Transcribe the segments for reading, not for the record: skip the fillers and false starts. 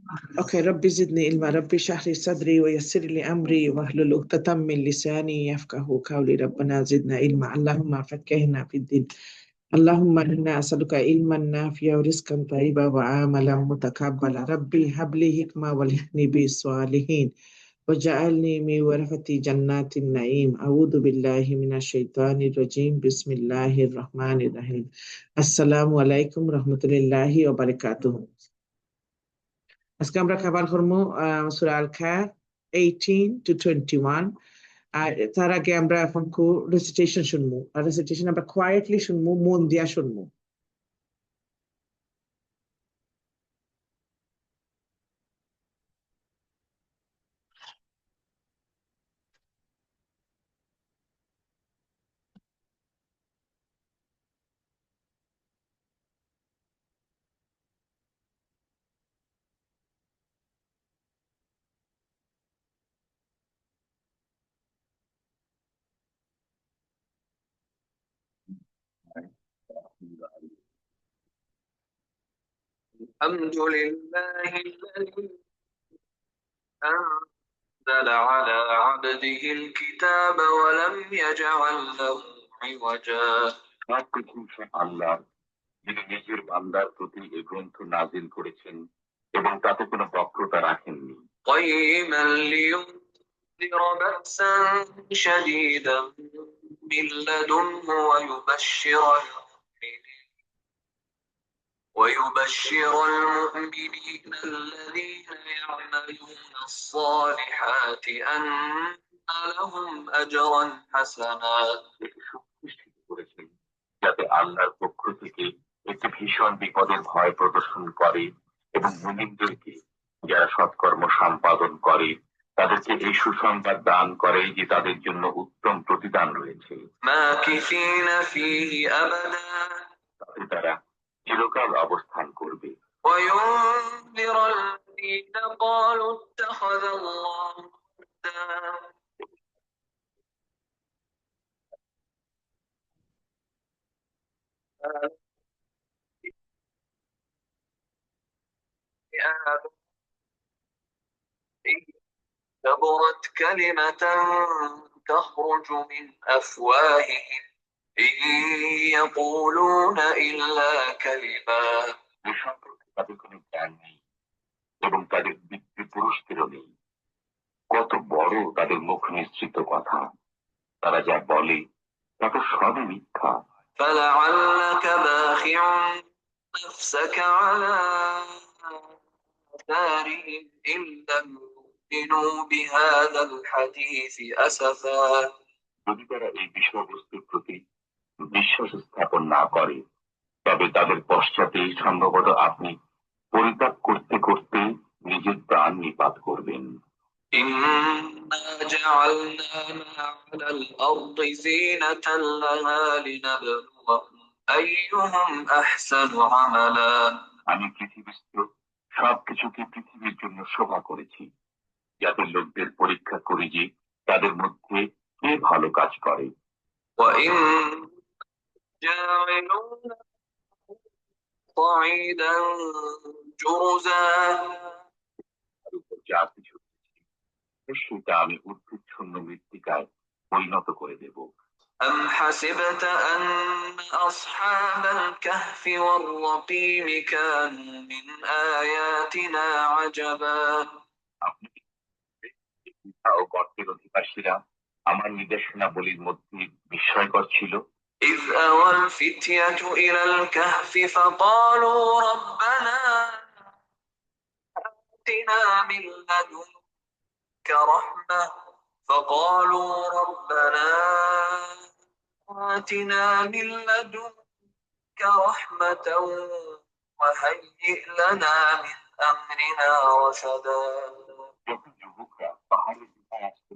Okay, Rabbi zidni ilma, Rabbi shahri sadri wa yassir li amri wa hlul uqtatam min lisani yafqahu qawli, Rabbana zidna ilma, Allahumma fakkihna fid din. Allahumma inna as'aluka ilman nafi'a wa rizqan tayyiba wa amalan mutakabbala. Rabbi habli hikma walhiqni bis salihin waj'alni min warathati jannatin na'im. A'udhu billahi minash shaitanir rajim. Bismillahir rahmanir rahim. Assalamu alaikum rahmatullahi wa barakatuh. আজকে আমরা খাবার করবো সূরা আল কাহফ 18 to 21। আর তার আগে আমরা এখন recitation শুনবো, আর recitation আমরা কোয়াইটলি শুনবো, মন দিয়া শুনবো। الحمد لله الذي أنزل على عبده الكتاب ولم يجعل له عوجا আল্লাহ যিনি নিজের বান্দার প্রতি এই গ্রন্থ নাজিল করেছেন এবং তাতে কোনো বক্রতা রাখেননি। قيما لينذر بأسا شديدا من لدنه ويبشر المؤمنين الذين يعملون الصالحات أن لهم أجرا حسنا যাতে আল্লাহর পক্ষ থেকে একটি ভীষণ বিপদের ভয় প্রদর্শন করে এবং মুমিনদেরকে যারা সৎকর্ম সম্পাদন করে তাদেরকে এই সুসংবাদ দান করে যে তাদের জন্য উত্তম প্রতিদান রয়েছে। মাকিসিনা ফীহি আবাদা, তাতে তারা চিরকাল অবস্থান করবে। وينذر الذين قالوا اتخذ الله ولدا كبرت كلمة تخرج من أفواههم إن يقولون إلا كذبا তাদের কোনো জ্ঞান নেই এবং তাদের পিতৃপুরুষদেরও নেই। কত বড় তাদের মুখ নিশ্চিত কথা, তারা যা বলে তা তো সবই মিথ্যা। فلعلك باخع نفسك على آثارهم إن لم يؤمنوا بهذا الحديث أسفا, যদি তারা এই বিষয়বস্তুর প্রতি বিশ্বাস স্থাপন না করে তবে তাদের পশ্চাতে সম্ভবত আপনি পরিত্যাগ করতে করতে নিজের প্রাণ নিপাত করবেন। إنا جعلنا ما على الأرض زينة لها لنبلوهم أيهم أحسن عملا, আমি পৃথিবীস্থ সবকিছুকে পৃথিবীর জন্য শোভা করেছি যাতে লোকদের পরীক্ষা করি যে তাদের মধ্যে কে ভালো কাজ করে। وإن جاعلون صعيدا جرزا, যা কিছু সেটা আমি উদ্ভিদশূন্য মৃত্তিকায় পরিণত করে দেব। أم حسبت أن أصحاب الكهف والرقيم كانوا من آياتنا عجبا, আপনি ও গর্তের অধিবাসীরা আমার নির্দেশনাবলীর মধ্যে বিস্ময়কর ছিল। إذ أوى الفتية إلى الكهف فقالوا ربنا آتنا من لدنك رحمة فقالوا ربنا آتنا من لدنك رحمة وهيئ لنا من أمرنا رشدا, যখন যুবকরা পাহাড়ে আসতে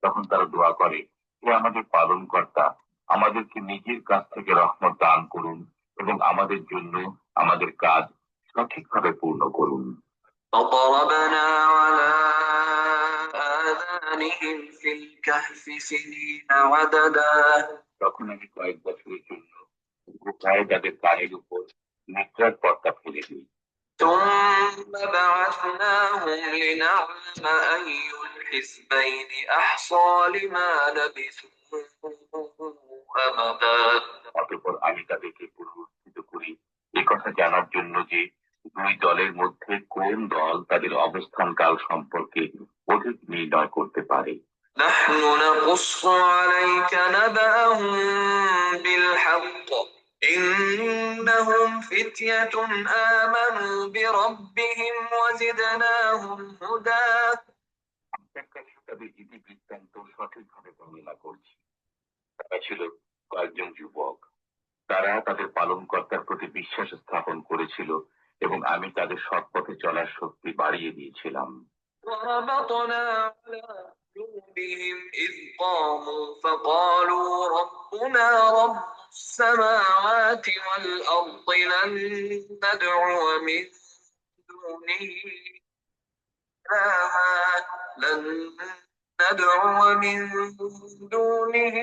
তখন তারা দোয়া করে, হে আমাদের পালন কর্তা, আমাদেরকে নিজের কাছ থেকে রহমত দান করুন এবং আমাদের জন্য আমাদের কাজ সঠিকভাবে পূর্ণ করুন। فضربنا على آذانهم في الكهف سنين عددا, তখন আমি কয়েক বছরের জন্য গুহায় তাদের কানের উপর নিদ্রার পর্দা ফেলে দিই। ثم بعثناهم لنعلم أي الحزبين أحصى لما لبثوا أمدا। অতঃপর আমি তাদেরকে পুনরুত্থিত করি এই কথা জানার জন্য যে দুই দলের মধ্যে কোন দল তাদের অবস্থানকাল সম্পর্কে অধিক নির্ণয় করতে পারে। نحن نقص عليك نبأهم بالحق إنهم فتية آمنوا بربهم وزدناهم هدى। তাদের ইতিবৃত্তান্ত সঠিকভাবে বর্ণনা করছি। তারা ছিল কয়েকজন যুবক, তারা তাদের পালনকর্তার প্রতি বিশ্বাস স্থাপন করেছিল এবং আমি তাদের সৎ পথে চলার শক্তি বাড়িয়ে দিয়েছিলাম। وربطنا على قلوبهم إذ قاموا فقالوا ربنا رب السماوات والأرض لن ندعو من دونه إلها لن ندعو من دونه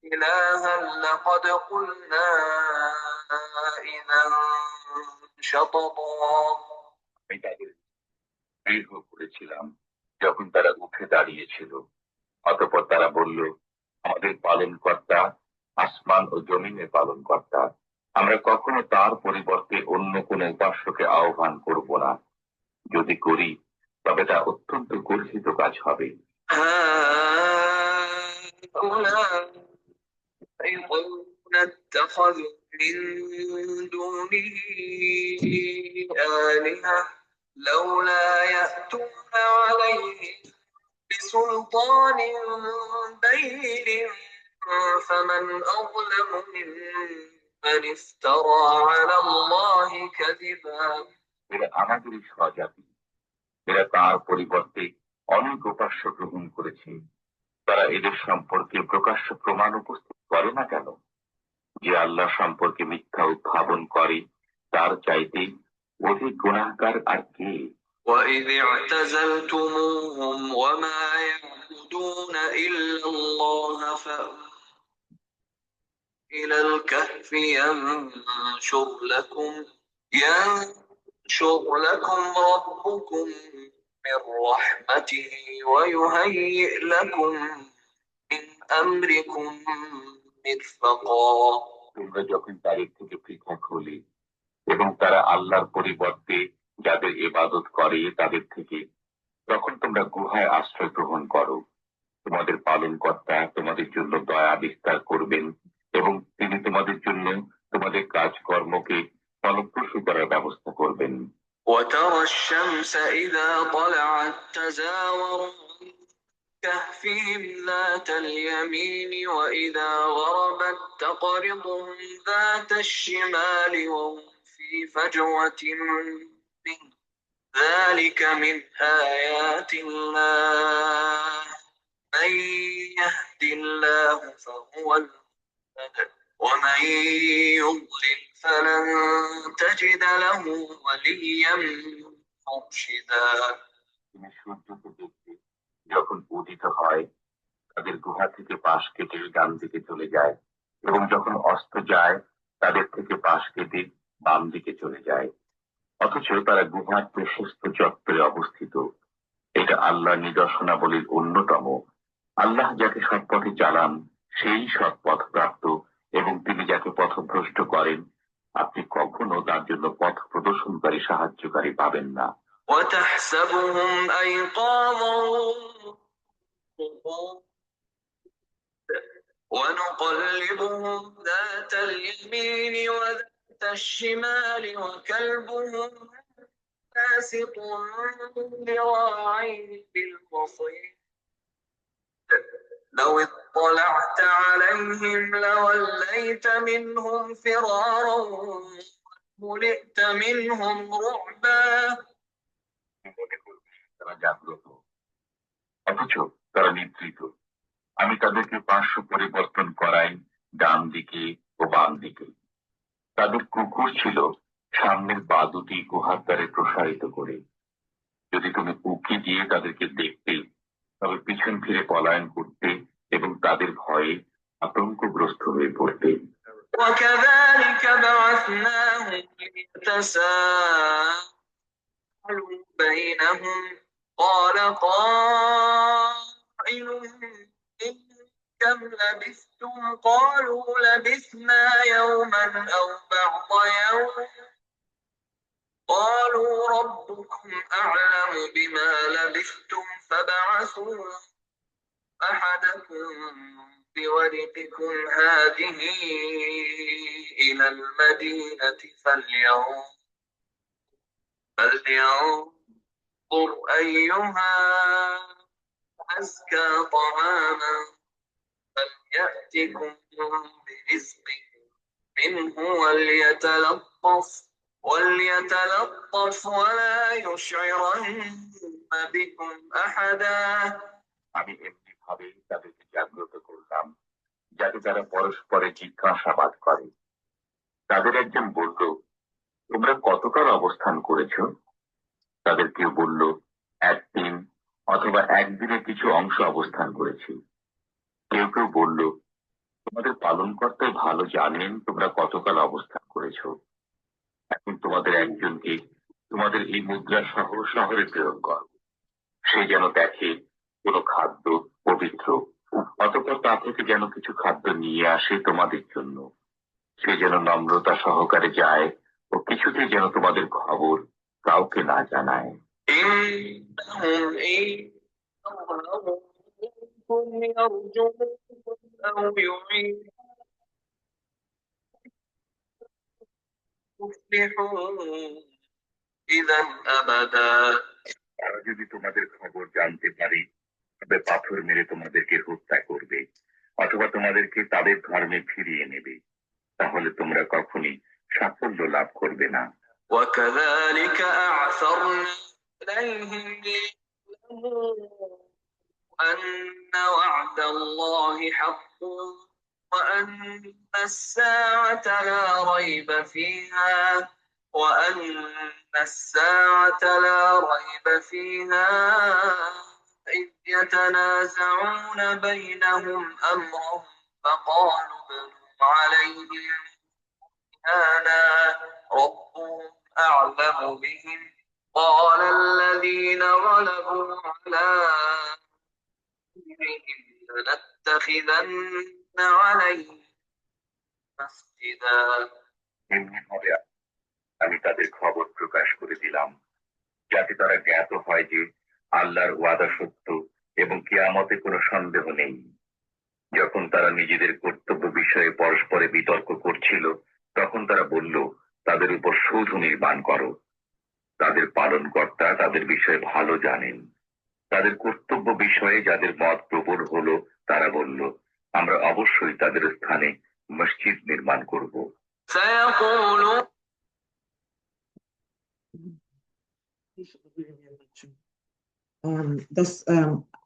إلها لقد قلنا إذا شططا। আমি তাদের দৃঢ় করেছিলাম যখন তারা উঠে দাঁড়িয়েছিল। অতঃপর তারা বলল, আমাদের পালনকর্তা আসমান ও জমিনের পালনকর্তা, আমরা কখনো তার পরিবর্তে অন্য কোন উপাস্যকে আহ্বান করব না, যদি করি তবে তা অত্যন্ত গর্হিত কাজ হবে। اتخذوا من دونه آلهة لولا يأتون عليهم بسلطان بين فمن أظلم ممن افترى على الله كذبا। এরা আমাদেরই স্বজাতি, এরা তার পরিবর্তে অনেক উপাস্য গ্রহণ করেছে। তারা এদের সম্পর্কে প্রকাশ্য প্রমাণ উপস্থিত করে না কেন? যে আল্লাহ সম্পর্কে মিথ্যা উদ্ভাবন করে তার চাইতে অধিক গুনাহগার আর কে? وَإِذِ اعْتَزَلْتُمُوهُمْ وَمَا يَعْبُدُونَ إِلَّا اللَّهَ فَأْوُوا إِلَى الْكَهْفِ يَنشُرْ لَكُمْ رَبُّكُمْ من رحمته ويهيئ لكم من أمركم مرفقا। তোমরা যখন তাদের থেকে পৃথক হলে এবং তারা আল্লাহর পরিবর্তে যাদের ইবাদত করে তাদের থেকে, তখন তোমরা গুহায় আশ্রয় গ্রহণ করো। তোমাদের পালনকর্তা তোমাদের জন্য দয়া বিস্তার করবেন এবং তিনি তোমাদের জন্য তোমাদের কাজকর্মকে ফলপ্রসূ করার ব্যবস্থা করবেন। وترى الشمس إذا طلعت تزاور عن كهفهم ذات اليمين وإذا غربت تقرضهم ذات الشمال وهم في فجوة منه ذلك من آيات الله من يهد الله فهو المهتد ومن يضلل فلن تجد له وليا مرشدا। যখন উদিত হয় তাদের গুহা থেকে পাশ কেটে ডান দিকে চলে যায় এবং যখন অস্ত যায় তাদের থেকে পাশ কেটে বাম দিকে চলে যায়, অথচ তারা গুহার প্রশস্ত চত্বরে অবস্থিত। এটা আল্লাহ নিদর্শনাবলীর অন্যতম। আল্লাহ যাকে সৎপথে চালান সেই সৎপথ প্রাপ্ত এবং তিনি যাকে পথভ্রষ্ট করেন আপনি কখনো তার জন্য পথ প্রদর্শনকারী সাহায্যকারী পাবেন না। وتحسبهم أيقاظا ونقلبهم ذات اليمين وذات الشمال وكلبهم باسط ذراعيه بالوصيد لو اطلعت عليهم لوليت منهم فرارا ولئت منهم رعبا। তারা জাগ্রত অথচ তারা নিদ্রিত। আমি তাদেরকে পার্শ্ব পরিবর্তন করাই ডান দিকে ও বাম দিকে। তাদের কুকুর ছিল সামনের পা দুটি গুহার দ্বারে প্রসারিত করে। যদি তুমি উঁকি দিয়ে তাদেরকে দেখতে তবে পিছন ফিরে পলায়ন করতে এবং তাদের ভয়ে আতঙ্কগ্রস্ত হয়ে পড়তে। وكذلك بعثناهم ليتساءلوا بينهم قال قائل منهم كم لبثتم قالوا لبثنا يوما أو بعض يوم قالوا ربكم أعلم بما لبثتم فابعثوا أحدكم بورقكم هذه إلى المدينة فلينظر أيها أزكى طعاما فليأتكم برزق منه وليتلطف ولا يشعرن بكم أحدا আমি এমনি ভাবে তাদেরকে জাগ্রত করলাম যাতে তারা পরস্পরে জিজ্ঞাসাবাদ করে। তাদের একজন বলল, তোমরা কতকাল অবস্থান করেছ? তাদের কেউ বলল, একদিন অথবা একদিনের কিছু অংশ অবস্থান করেছি। কেউ কেউ বলল, তোমাদের পালনকর্তা ভালো জানেন তোমরা কতকাল অবস্থান করেছ। এখন তোমাদের একজনকে তোমাদের এই মুদ্রা সহ শহরে প্রেরণ কর, সে যেন দেখে কোনো খাদ্য পবিত্র, অতঃপর তা থেকে যেন কিছু খাদ্য নিয়ে আসে তোমাদের জন্য। সে যেন নম্রতা সহকারে যায় ও কিছুতেই যেন তোমাদের খবর কাউকে না জানায়। তারা যদি তোমাদের খবর জানতে পারে তবে পাথর মেরে তোমাদেরকে হত্যা করবে অথবা তোমাদেরকে তাদের ধর্মে ফিরিয়ে নেবে, তাহলে তোমরা কখনই সাফল্য লাভ করবে না। وكذلك أعثرنا عليهم ليعلموا أن وعد الله حق وأن الساعة لا ريب فيها إذ يتنازعون بينهم أمرهم فقالوا ابنوا عليهم بنيانا ربهم أعلم بهم قال الذين غلبوا على أمرهم لنتخذن عليهم مسجدا। আমি তাদের খবর প্রকাশ করে দিলাম যাতে তারা জ্ঞাত হয় যে আল্লাহর ওয়াদা সত্য এবং কিয়ামতে কোনো সন্দেহ নেই। যখন তারা নিজেদের কর্তব্য বিষয়ে পরস্পরে বিতর্ক করছিল তখন তারা বলল, তাদের উপর সৌধ নির্মাণ করো। তাদের পালনকর্তা তাদের বিষয়ে ভালো জানেন। তাদের কর্তব্য বিষয়ে যাদের মত প্রবল হলো তারা বলল, আমরা অবশ্যই তাদের স্থানে মসজিদ নির্মাণ করব।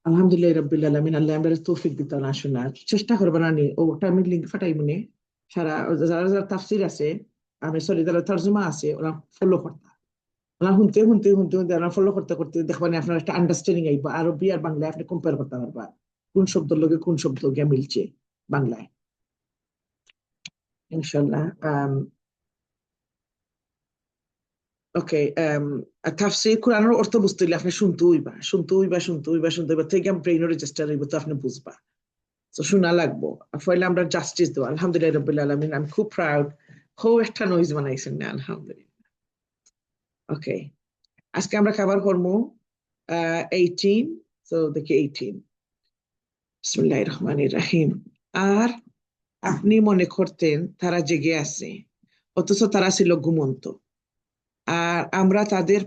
আলহামদুলিল্লাহ রাব্বিল আলামিন। আল্লাহ আমাদের তৌফিক দিতেন। আসুন না চেষ্টা করবেন না ওটা আমি লিঙ্ক ফাটাই মনে সারা যারা যারা তাফসির আছে আমি সরি যারা তরজমা আছে ওরা ফলো করতা, ওরা শুনতে শুনতে শুনতে শুনতে ওরা ফলো করতে করতে দেখবেন আপনার একটা আন্ডারস্ট্যান্ডিং আইবা। আরবি আর বাংলায় আপনি কম্পেয়ার করতে পারবা কোন শব্দের লগে কোন শব্দ গিয়ে মিলছে বাংলায় ইনশাল্লাহ। ওকে, তাফসীর কোরআনের অর্থ বুঝতে হইলে আপনি শুনতে হইবা থেকে ব্রেইনের রেজিস্টার হইব তো আপনি বুঝবা। তো শোনা লাগবো ফলে আমরা জাস্টিস দেবো। আলহামদুলিল্লাহ রাব্বিল আলামিন। আমি খুব প্রাউড। খুব একটা নয়েজ বানাইছেন না আলহামদুলিল্লাহ। ওকে, আজকে আমরা খাবার করবো 18। তো দেখি 18 বিসমিল্লাহির রহমানির রহিম। আর আপনি মনে করতেন তারা জেগে আছে অথচ তারা ছিল ঘুমন্ত, আর আমরা তাদের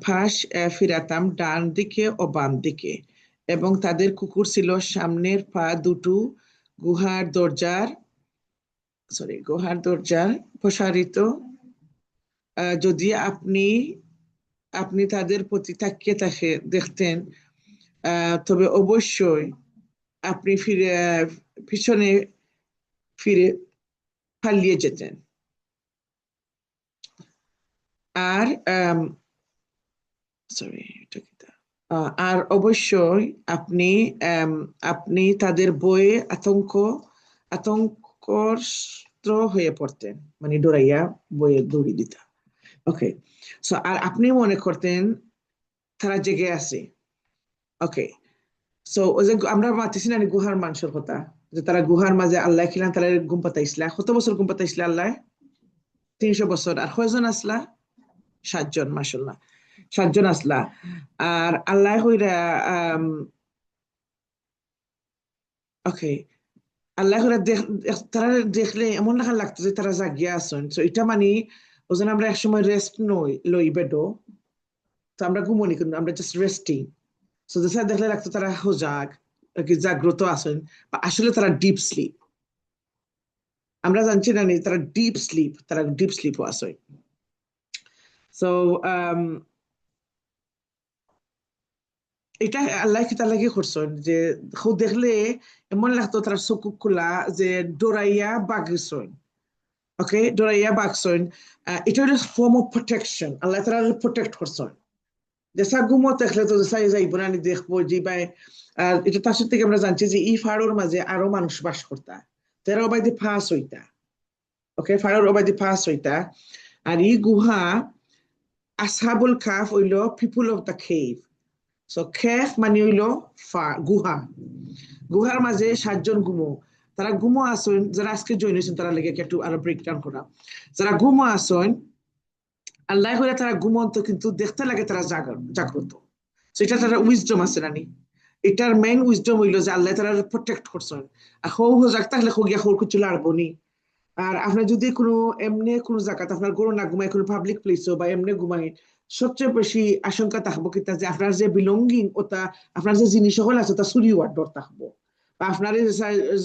ফাঁস ফিরাতাম ডান দিকে ও বাম দিকে, এবং তাদের কুকুর ছিল সামনের পা দুটো গুহার দরজার প্রসারিত। যদি আপনি তাদের প্রতি তাকিয়ে দেখতেন তবে অবশ্যই আপনি পিছনে ফিরে পালিয়ে যেতেন। আর আর অবশ্যই আপনি তাদের বয়ে আতঙ্ক সতর্ক হয়ে পড়তেন, মানে ডরাইয়া বইয়ে দৌড়ি দিতা। ওকে, সো আর আপনি মনে করতেন তারা জেগে আছে। ওকে, সো ওই যে আমরা মাতিছি না গুহার মানুষের কথা, যে তারা গুহার মাঝে আল্লাহ খিলান তারা ঘুম পাতাইছিলা, কত বছর ঘুম পাতাইছিলা আল্লাহ? 300 বছর। আর কয়জন আসলা? 7 জন, মাসাল্লাহ, 7 জন আসলা। আর আল্লাহ হইরা ওকে, আল্লাহ হইরা তারা দেখলে এমন লেখা লাগতো যে তারা জাগিয়া আসেন। তো এটা মানে ওজন আমরা একসময় রেস্ট লই বেডো, তো আমরা ঘুমনি কিন্তু আমরা জাস্ট রেস্টিং। সো দেখলে লাগতো তারা সজাগ, কি জাগ্রত আছেন, বা আসলে তারা ডিপ স্লিপ। আমরা জানছি না তারা ডিপ স্লিপ, তারা ডিপ স্লিপও আছে। সো এটা আল্লাহ কি তার লাগে করছেন যে দেখলে এমন লাগতো তারা চকু খোলা যে ডরাইয়া বাগছেন। ওকে, ডরাইয়া বাগছেন। এটা হলো ফর্ম অফ প্রোটেকশন, আল্লাহ তারা প্রোটেক্ট করছেন। যেসা ঘুমো দেখলে তো যেসা যাইব না দেখবো যে ভাই। এটা তার সাথে আমরা জানছি যে এই ফাড়োর মাঝে আরো মানুষ বাস করতা, তেরা অবাইদি ফাঁস হইতা। ওকে, ফাড়োর অবাইদি ফাঁস হইতা। আর এই গুহা, আসহাবুল কাফ হইল people of the cave. So কেফ মানে হইল গুহা। গুহার মাঝে 7 জন গুমো, তারা গুমো আসেন। যারা আজকে জয়েন হয়েছেন তারা লেগে একটু আরো ব্রেকডাউন করা। যারা গুমো আসেন, আল্লাহ করে তারা ঘুমন্ত কিন্তু দেখতে লাগে তারা জাগ্রত। এটা তারা উইজডম আছে নানি। এটার মেইন উইজডম হইলো যে আল্লাহ তারা প্রোটেক্ট করছেন। আর হৌ সজাগ থাকলে গিয়া হৌর কিছু লাড়বো নি। আর আপনার যদি কোনো এমনি কোনো জায়গাতে আপনার গরু না ঘুমায়, কোনো পাবলিক প্লেসও বা এমনি ঘুমায়, সবচেয়ে বেশি আশঙ্কা থাকবো কিতা যে আপনার যে বিলঙ্গিং ওটা, আপনার যে জিনিস সকল আছে তা চুরি হওয়ার ডর থাকবো, বা আপনার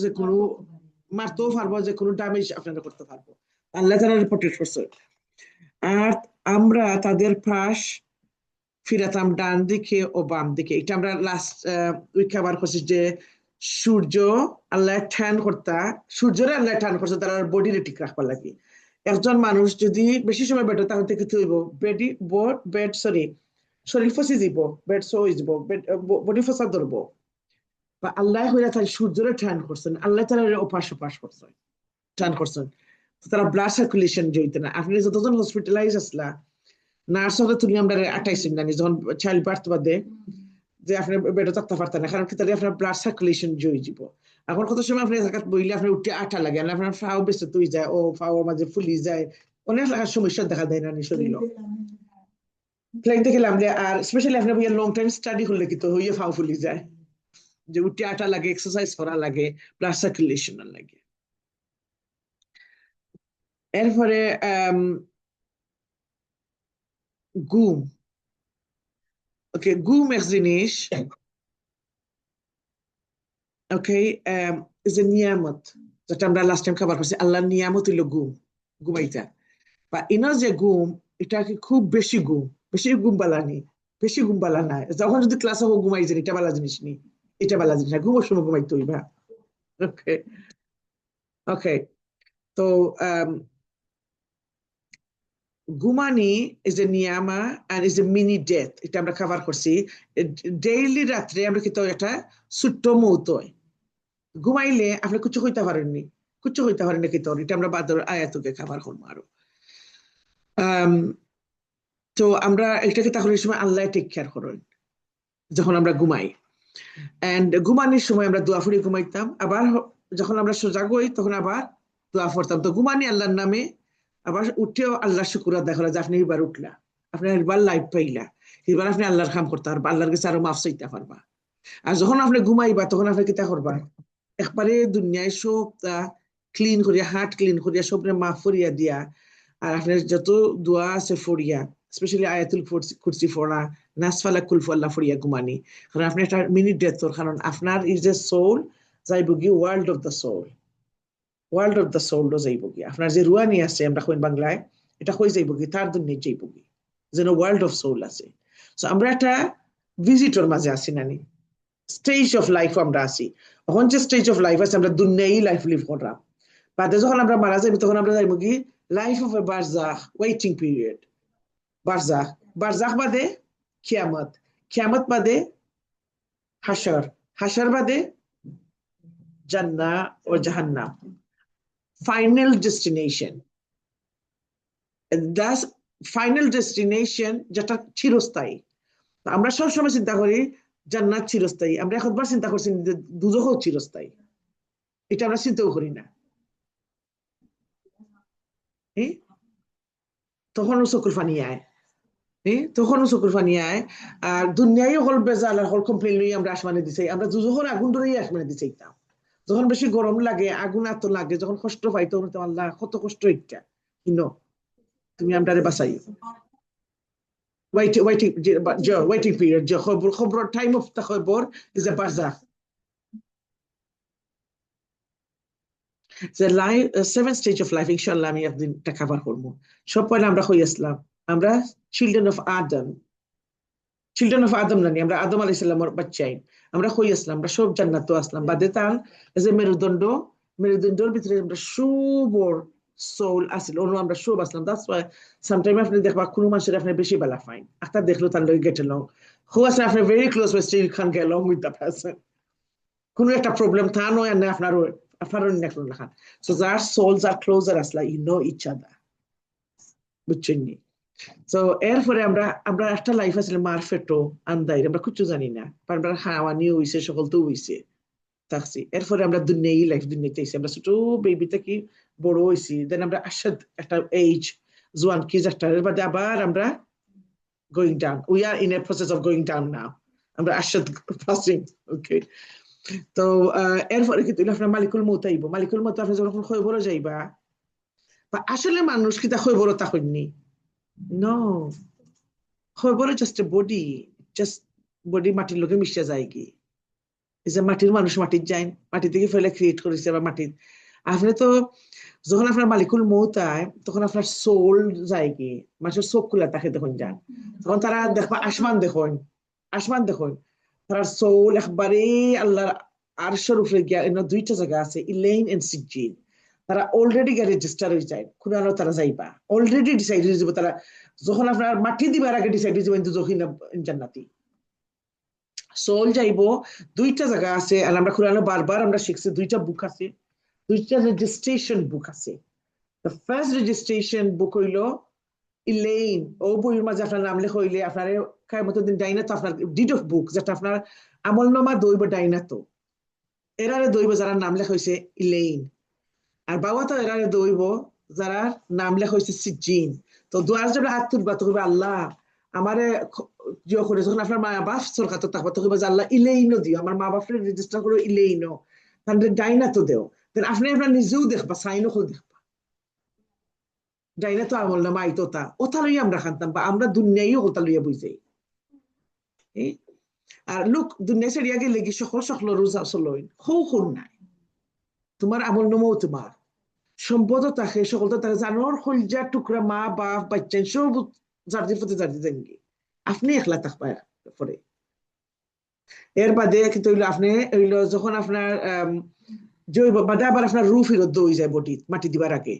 যে কোনো মারতেও পারবো, যে কোনো ড্যামেজ আপনারা করতে পারবো। আল্লাহ তারা প্রোটেক্ট করছে। আর আমরা তাদের পাশ ফিরাতাম ডান দিকে ও বাম দিকে। এটা আমরা লাস্ট উইক কভার করছি যে সূর্য আল্লাহ ঠান করতা, সূর্যরে আল্লাহ ঠান করছে তার বডিরে ঠিক রাখবার লাগে। একজন মানুষ যদি বেশি সময় বেটো তাহলে কি হইব? বেড সরি, শরীর ফসি যাব, বেড সো হয়ে যাব, বডি ফসা ধরবো। বা আল্লাহ হইয়া তার সূর্যরে ঠান করছেন, আল্লাহ তারা ওপাশ ওপাশ করছেন, ঠান করছেন। তারা ব্লাড সার্কুলেশন জড়িত না। আপনি যতজন হসপিটালাইজ আসলা, নার্স হলে তুমি আমরা 28 জানি যখন চাইল্ড বার্থ বাদে যে আপনার বেডে থাকতে পারতেন না, কারণ কি তাহলে আপনার ব্লাড সার্কুলেশন জয় যাব। এখন কত সময় আপনি জায়গা বইলে আপনার উঠে আঠা লাগে, আপনার ফাও বেশি তুই যায়, ও ফাও মাঝে ফুলি যায়, অনেক সমস্যা দেখা দেয় না শরীর। ফ্লাইট থেকে নামলে আর স্পেশালি আপনার বইয়া লং টাইম স্টাডি করলে কি তো হইয়া ফাও ফুলি যায়, যে উঠে আঠা লাগে, এক্সারসাইজ করা লাগে, ব্লাড সার্কুলেশন লাগে। এরপরে ঘুম। ওকে, ঘুম এক জিনিস, ওকে, ইজ এ নিয়ামত, যেটা আমরা লাস্ট টাইম খাবার করছি। আল্লাহর নিয়ামত হইল ঘুম, ঘুমাইতা। বা ইনো যে ঘুম, এটা কি খুব বেশি ঘুম, বেশি ঘুম বালানি, বেশি ঘুম বালা নাই। যখন যদি ক্লাসে হোক ঘুমাই যান, এটা বালা জিনিস নি, এটা বালা জিনিস না, ঘুমের সময় ঘুমাইতে হইবা। Okay, okay. তো ঘুমানি ইজ এ নিয়ামা and is a mini death, এটা আমরা খাবার করছি। ডেইলি রাত্রে আমরা কিন্তু একটা ছোট্ট মৌত হয়। ঘুমাইলে আপনি কিছু হইতে পারেননি, কিছু হইতে পারেন না কিন্তু এটা আমরা বাদর আয়াতকে খাবার করবো আরো। তো আমরা এটাকে তাহলে এই সময় আল্লাহ টেক কেয়ার করেন যখন আমরা ঘুমাই। এন্ড ঘুমানির সময় আমরা দোয়া ফুড়ি ঘুমাইতাম, আবার যখন আমরা সজাগ হই তখন আবার দোয়া পড়তাম। তো ঘুমানি আল্লাহর নামে, আবার উঠেও আল্লাহ শুকুর আদায় করা যে আপনি এবার উঠলা, আপনি এবার লাইফ পাইলা, এবার আপনি আল্লাহর কাম করতে পারবা, আল্লাহর কাছে আরো মাফ চাইতে পারবা। আর যখন আপনি ঘুমাইবা তখন আপনি কিতা করবা? একবারে দুনিয়ায় সব ক্লিন করিয়া, হার্ট ক্লিন করিয়া, সবরে মাফ করিয়া দিয়া, আর আপনার যত দোয়া আছে ফরিয়া, স্পেশালি আয়াতুল কুরসি ফোড়া, নাসফালা কুল ফল্লা ফরিয়া ঘুমানি। কারণ আপনি একটা মিনিট ডেথর, কারণ আপনার ইজ এ সোল যাইব গি world of the soul, world of the soul যাইব গি। আপনার যে রুয়ানি আছে আমরা কইন বাংলায়, এটা হয়ে যাইব কি তার দুনিয়া যাইব গি, যেন ওয়ার্ল্ড অফ সোল আছে। সো আমরা একটা ভিজিটর মাঝে আছি নানি, স্টেজ অফ লাইফ আমরা আছি। এখন যে স্টেজ অফ লাইফ আছে আমরা দুনিয়াই লাইফ লিভ করলাম, বাদে যখন আমরা মারা যাইব তখন আমরা যাইব কি লাইফ অফ এ বারজাখ, ওয়েটিং পিরিয়ড। বারজাখ, বারজাখ বাদে কিয়ামত, কিয়ামত বাদে হাসর, হাসর বাদে জান্নাহ ও জাহান্নাম। Final destination, that's final destination, যেটা চিরস্থায়ী। আমরা সবসময় চিন্তা করি জান্নাত চিরস্থায়ী, আমরা একবার চিন্তা করছি দুজখও চিরস্থায়ী, এটা আমরা চিন্তাও করি না। তখনও চকুর পানি আয়, তখনও চকুর পানি আয়। আর দুনিয়ায় হল বেজাল আর হল কমপ্লেন লই আমরা আসমানে দিছি, আমরা দুজখন আগুন ধরেই আসমানে দিছি। যখন বেশি গরম লাগে, আগুন এত লাগে, যখন কষ্ট পাই, তখন তো আল্লাহ কত কষ্ট ইচ্ছা কিনো তুমি আমরারে বাঁচাই। ওয়েটিং পিরিয়ড, যে খবর টাইম অফ দ্য খবর ইজ এ বারজাখ। The life, seven stage of life, inshallah, আমি একদিনটা কভার করবো। সব পয়লা আমরা হই আসলাম, আমরা children of Adam, children of আদম নানি, আমরা আদম আলাইহিস সালামের বাচ্চাই, আমরা হই আসলাম, আমরা সব জান্নাত আসলাম। বাদে তার যে মেরুদণ্ড, মেরুদণ্ডের ভিতরে আমরা সুবর সোল আসিল, অন্য আমরা সব আসলাম। দ্যাটস ওয়াই সামটাইম আপনি দেখবা কোনো মানুষের আপনি বেশি বেলা ফাইন, একটা দেখলো তার লগে গেট along, হু আছে আপনি very close but still can't get along with the person, কোনো একটা প্রবলেম তা নয় না আপনার নেকলো লেখান। সো যার সোলস আর ক্লোজার আসলা, ইউ নো ইচ আদার, বুঝছেন নি? তো এরপরে আমরা আমরা একটা লাইফ আসলে মারফেটো আন্দাই, আমরা কিছু জানি না, আমরা খাওয়া নিয়ে হইছে, সকল তো হইছে থাকছি। এরপরে আমরা দুনিয়াই লাইফ, দুনিয়াতে আইছি, আমরা ছোট বেবি থেকে বড় হইছি, দেন আমরা আসাদ একটা এইজ, জোয়ান কিজ একটা, এর বাদে আবার আমরা going down. We are in a process of going down now. আমরা আসাদ passing, ওকে। তো এরপরে কি তুই আপনার মালিকুল মউত আইব, মালিকুল মউত আপনি যখন খবর যাইবা, বা আসলে মানুষ কি তা খবর তা হইনি, নো, খবরে just a body, just body মাটির লোকে মিশে যায় কি, এই যে মাটির মানুষ মাটির যায়, মাটি থেকে ফেলে ক্রিয়েট করেছে বা মাটির। আপনি তো যখন আপনার মালিকুল মউত আয়, তখন আপনার সোল যায় কি, মানুষের চোখ খুলে তাকে দেখুন যান, তখন তারা দেখবা আসমান দেখুন, আসমান দেখুন, তার সোল একবারে আল্লাহর আরশের উপরে গিয়া, দুইটা জায়গা আছে, ইলেইন এন্ড সিজিন, তারা অলরেডি গিয়ে রেজিস্টার হয়ে যায়, খুনানো তারা যাইবা, অলরেডি ডিসাইড হয়ে যাবে তারা, যখন আপনার মাটি দিবার আগে ডিসাইড হয়ে যাবেন যখন জান্নাতি। সোল যাইব, দুইটা জায়গা আছে, আর আমরা খুরানো বারবার আমরা শিখছি, দুইটা বুক আছে, দুইটা রেজিস্ট্রেশন বুক আছে। The first registration book হইলো ইলেইন, ও বইয়ের মাঝে আপনার নাম লেখা হইলে আপনার কিয়ামতের দিন ডাইনা তো আপনার ডিড অফ বুক, যেটা আপনার আমলনামা দইব ডাইনা, তো এরারে দইব যারা নাম লেখা হইছে ইলেইন, আর বাবা তো এরারে দইব যারা নাম লেখা হইছে সিজিন। তো দুয়ার যাবে হাত তুলবা, তো কইবা আল্লাহ আমারে জিও করে, যখন আপনার মা বাপ সরকার তো থাকবা, তো কইবা যে আল্লাহ ইলেইনও দিও, আমার মা বাপরে রেজিস্টার করো ইলেইনও, তাহলে ডাইনা তো দেও, দেন আপনি আপনার নিজেও দেখবা, সাইনও খুল দেখবা, ডাইনা তো আমল নামা আইতো তা ওটা লইয়া আমরা খানতাম, বা আমরা দুনিয়াই ওটা লইয়া বুঝাই। আর লোক দুনিয়া সেরিয়া গেলে কি সকল সকল রোজা চলইন খুন নাই, তোমার আমল নামাও তোমার সম্পদ থাকে, সকল তো তাকে জানোর খলজা টুকরা মা বাপ বাচ্চা সব জার্জির প্রতি জার্জি দেনগে, আপনি একলা থাকবা পরে। এর বাদে কিন্তু হইলো আপনি হইলো যখন আপনার জৈব বাদে আবার আপনার রু ফিরত দই যায় বডি মাটি দিবার আগে,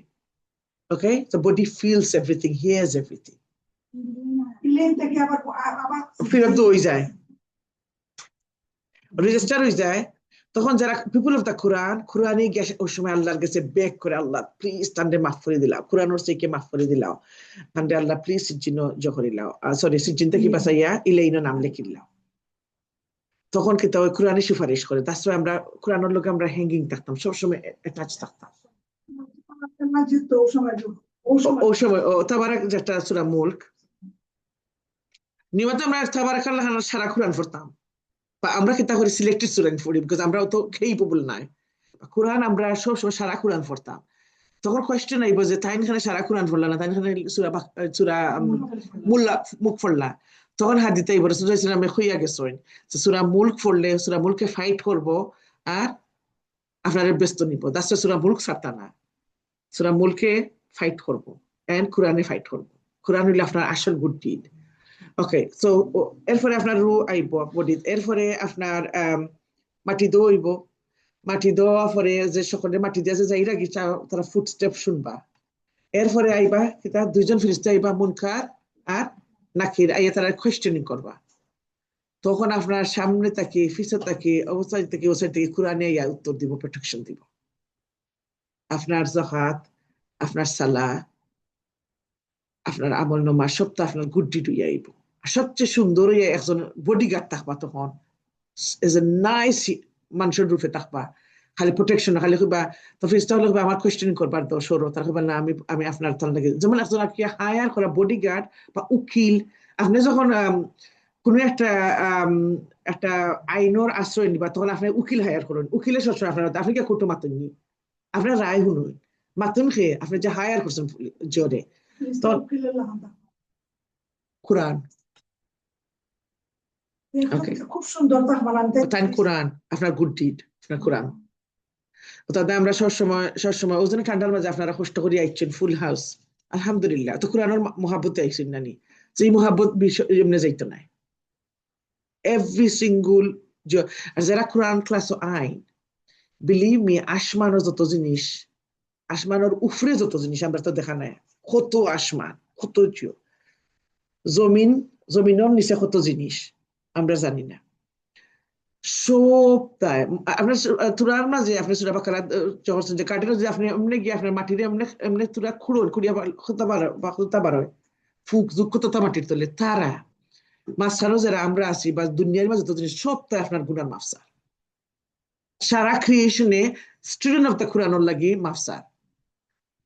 ওকে, so body feels everything, hears everything, ফিরত হয়ে যায়, রেজিস্টার হয়ে যায়। তখন যারা পিপল অফ দ্য কোরআন, কোরআনে গেছে ওই সময় আল্লাহর কাছে বেগ করে, আল্লাহ প্লিজ তান্ডে মাফ করে দিলাও, কোরআনের থেকে মাফ করে দিলাও, তান্ডে আল্লাহ প্লিজ সিজিন জহরিলাও, সরি সিজিন থেকে বাঁচাইয়া ইলেইনো নাম লিখিলাও, তখন কিন্তু ওই কোরআনে সুপারিশ করে। তার সময় আমরা কোরআনের লোকে আমরা হ্যাঙ্গিং থাকতাম, সবসময় অ্যাটাচ থাকতাম। ও সময় ও তাবারাক যেটা সূরা মুলক, নিয়মিত আমরা তাবারাকাল্লাহ সারা কোরআন পড়তাম, বা আমরা কি তা করে সিলেক্টেড স্টুডেন্ট পড়ি, বিকজ আমরা তো কেপেবল নাই, কোরআন আমরা সবসময় সারা কোরআন পড়তাম। তখন কোয়েশ্চেন আইব যে তাই এখানে সারা কোরআন পড়লা না, তাই এখানে সূরা মুল্লা মুখ পড়লা, তখন হাদিতে আইব রাসূলুল্লাহ সাল্লাল্লাহু আলাইহি ওয়াসাল্লাম কইয়া গেছেন যে সূরা মুলক পড়লে সূরা মুলকে ফাইট করব আর আপনাদের ব্যস্ত নিব, দ্যাটস সূরা মুলক ছাড়তা না, সূরা মুলকে ফাইট করব এন্ড কোরআনে ফাইট করব, কোরআন হইলো আপনার আসল গুড ডিড। ওকে, সো এরপরে আপনার রু আইব বডি, এরপরে আপনার মাটি দইব, মাটি দেওয়া পরে যে সকলে মাটি দিয়ে যাই রাখি তারা ফুটস্টেপ শুনবা, এরপরে আইবা কিতা দুইজন ফেরেশতা আইবা, মুনকার আর নাকির, আইয়া তারা কোয়েশ্চেনিং করবা, তখন আপনার সামনে তাকে পিছে তাকে অবস্থায় থেকে ওসাইড থেকে কোরআনে আইয়া উত্তর দিব, প্রোটেকশন দিব। আপনার যাকাত, আপনার সালাহ, আপনার আমল নামা সব তো আপনার গুড ডিড হইয়া আইব। আর সবচেয়ে সুন্দর হইয়া একজন বডিগার্ড থাকবা তখন, এজ এ নাইস মানুষের রূপে থাকবা, খালি প্রোটেকশন খালি কইবা তো ফিস্টা হলে আমার কোয়েশ্চেন করবার তো সরো তার কইবা না আমি আপনার তার লাগে, যেমন একজন আর কি হায়ার করা বডিগার্ড বা উকিল। আপনি যখন কোন একটা আম, একটা আইনের আশ্রয় নিবা তখন আপনি উকিল হায়ার করেন, উকিলের সবসময় আপনার আপনি কে করতে মাতেন নি, আপনার রায় শুনুন মাতুন খেয়ে আপনি যে হায়ার করছেন জোরে তখন কোরআন। ওকে, খুব সুন্দর তাই কোরআন আপনার গুড ডিড, আপনার কোরআন। তাতে আমরা সবসময় ওই জন্য ঠান্ডার মাঝে আপনারা কষ্ট করে আইছেন ফুল হাউস, আলহামদুলিল্লাহ। তো কোরআনের মহাব্বতে আইছেন নানি, যে মহাব্বত এমনি যাইতো নাই এভরি সিঙ্গুল। আর যারা কোরআন ক্লাস আইন, বিলিভ মি, আসমানের যত জিনিস, আসমানের উফরে যত জিনিস আমরা তো দেখা নাই, কত আসমান কত জমিনের নিচে কত জিনিস আমরা জানি না সব। তাই আপনার তুরার মাঝে আপনি সুরা বাকারা যখন যে কাঠের যে আপনি এমনি গিয়ে আপনার মাটিরে এমনি এমনি তুরা খুঁড়ন খুঁড়িয়া হতে পারে বা হতে পারে ফুক যুগ কত মাটির তলে তারা মাঝখানেও যারা আমরা আছি বা দুনিয়ার মাঝে যত জিনিস সব তাই আপনার গুনার মাফসার। সারা ক্রিয়েশনে স্টুডেন্ট অফ দ্য কোরআন লাগি মাফসার।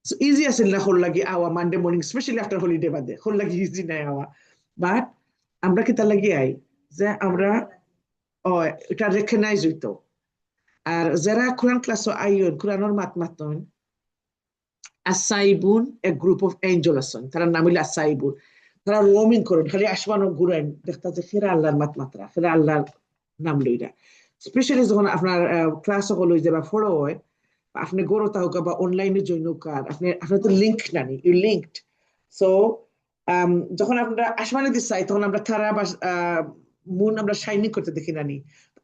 So easy আছে না হল লাগি আওয়া Monday morning specially after holiday বাদে হল লাগি ইজি নাই আওয়া, বাট আমরা কি তার লাগি আই যে আমরা এটা রেকগনাইজ হইতো। আর যারা কোরআন ক্লাস আইন কোরআনের মাত মাতন আসাইবুন এ গ্রুপ অফ এঞ্জেল আছেন, তারা নাম হইল আসাইবুন। তারা রোমিং করেন খালি আসমান ঘুরেন দেখতে যে ফেরা আল্লাহর মাত মাত্রা ফেরা আল্লাহর নাম লইরা। স্পেশালি যখন আপনার ক্লাস হল হয়ে যাবে ফলো হয়, আপনি গড়তা হোক বা অনলাইনে জয়েন হোক, আপনার তো লিঙ্ক নানি ইউ লিঙ্কড। সো যখন আমরা আসমানে দিতে চাই তখন আমরা তারা বা মুন আমরা শাইনিং করতে দেখি নানি,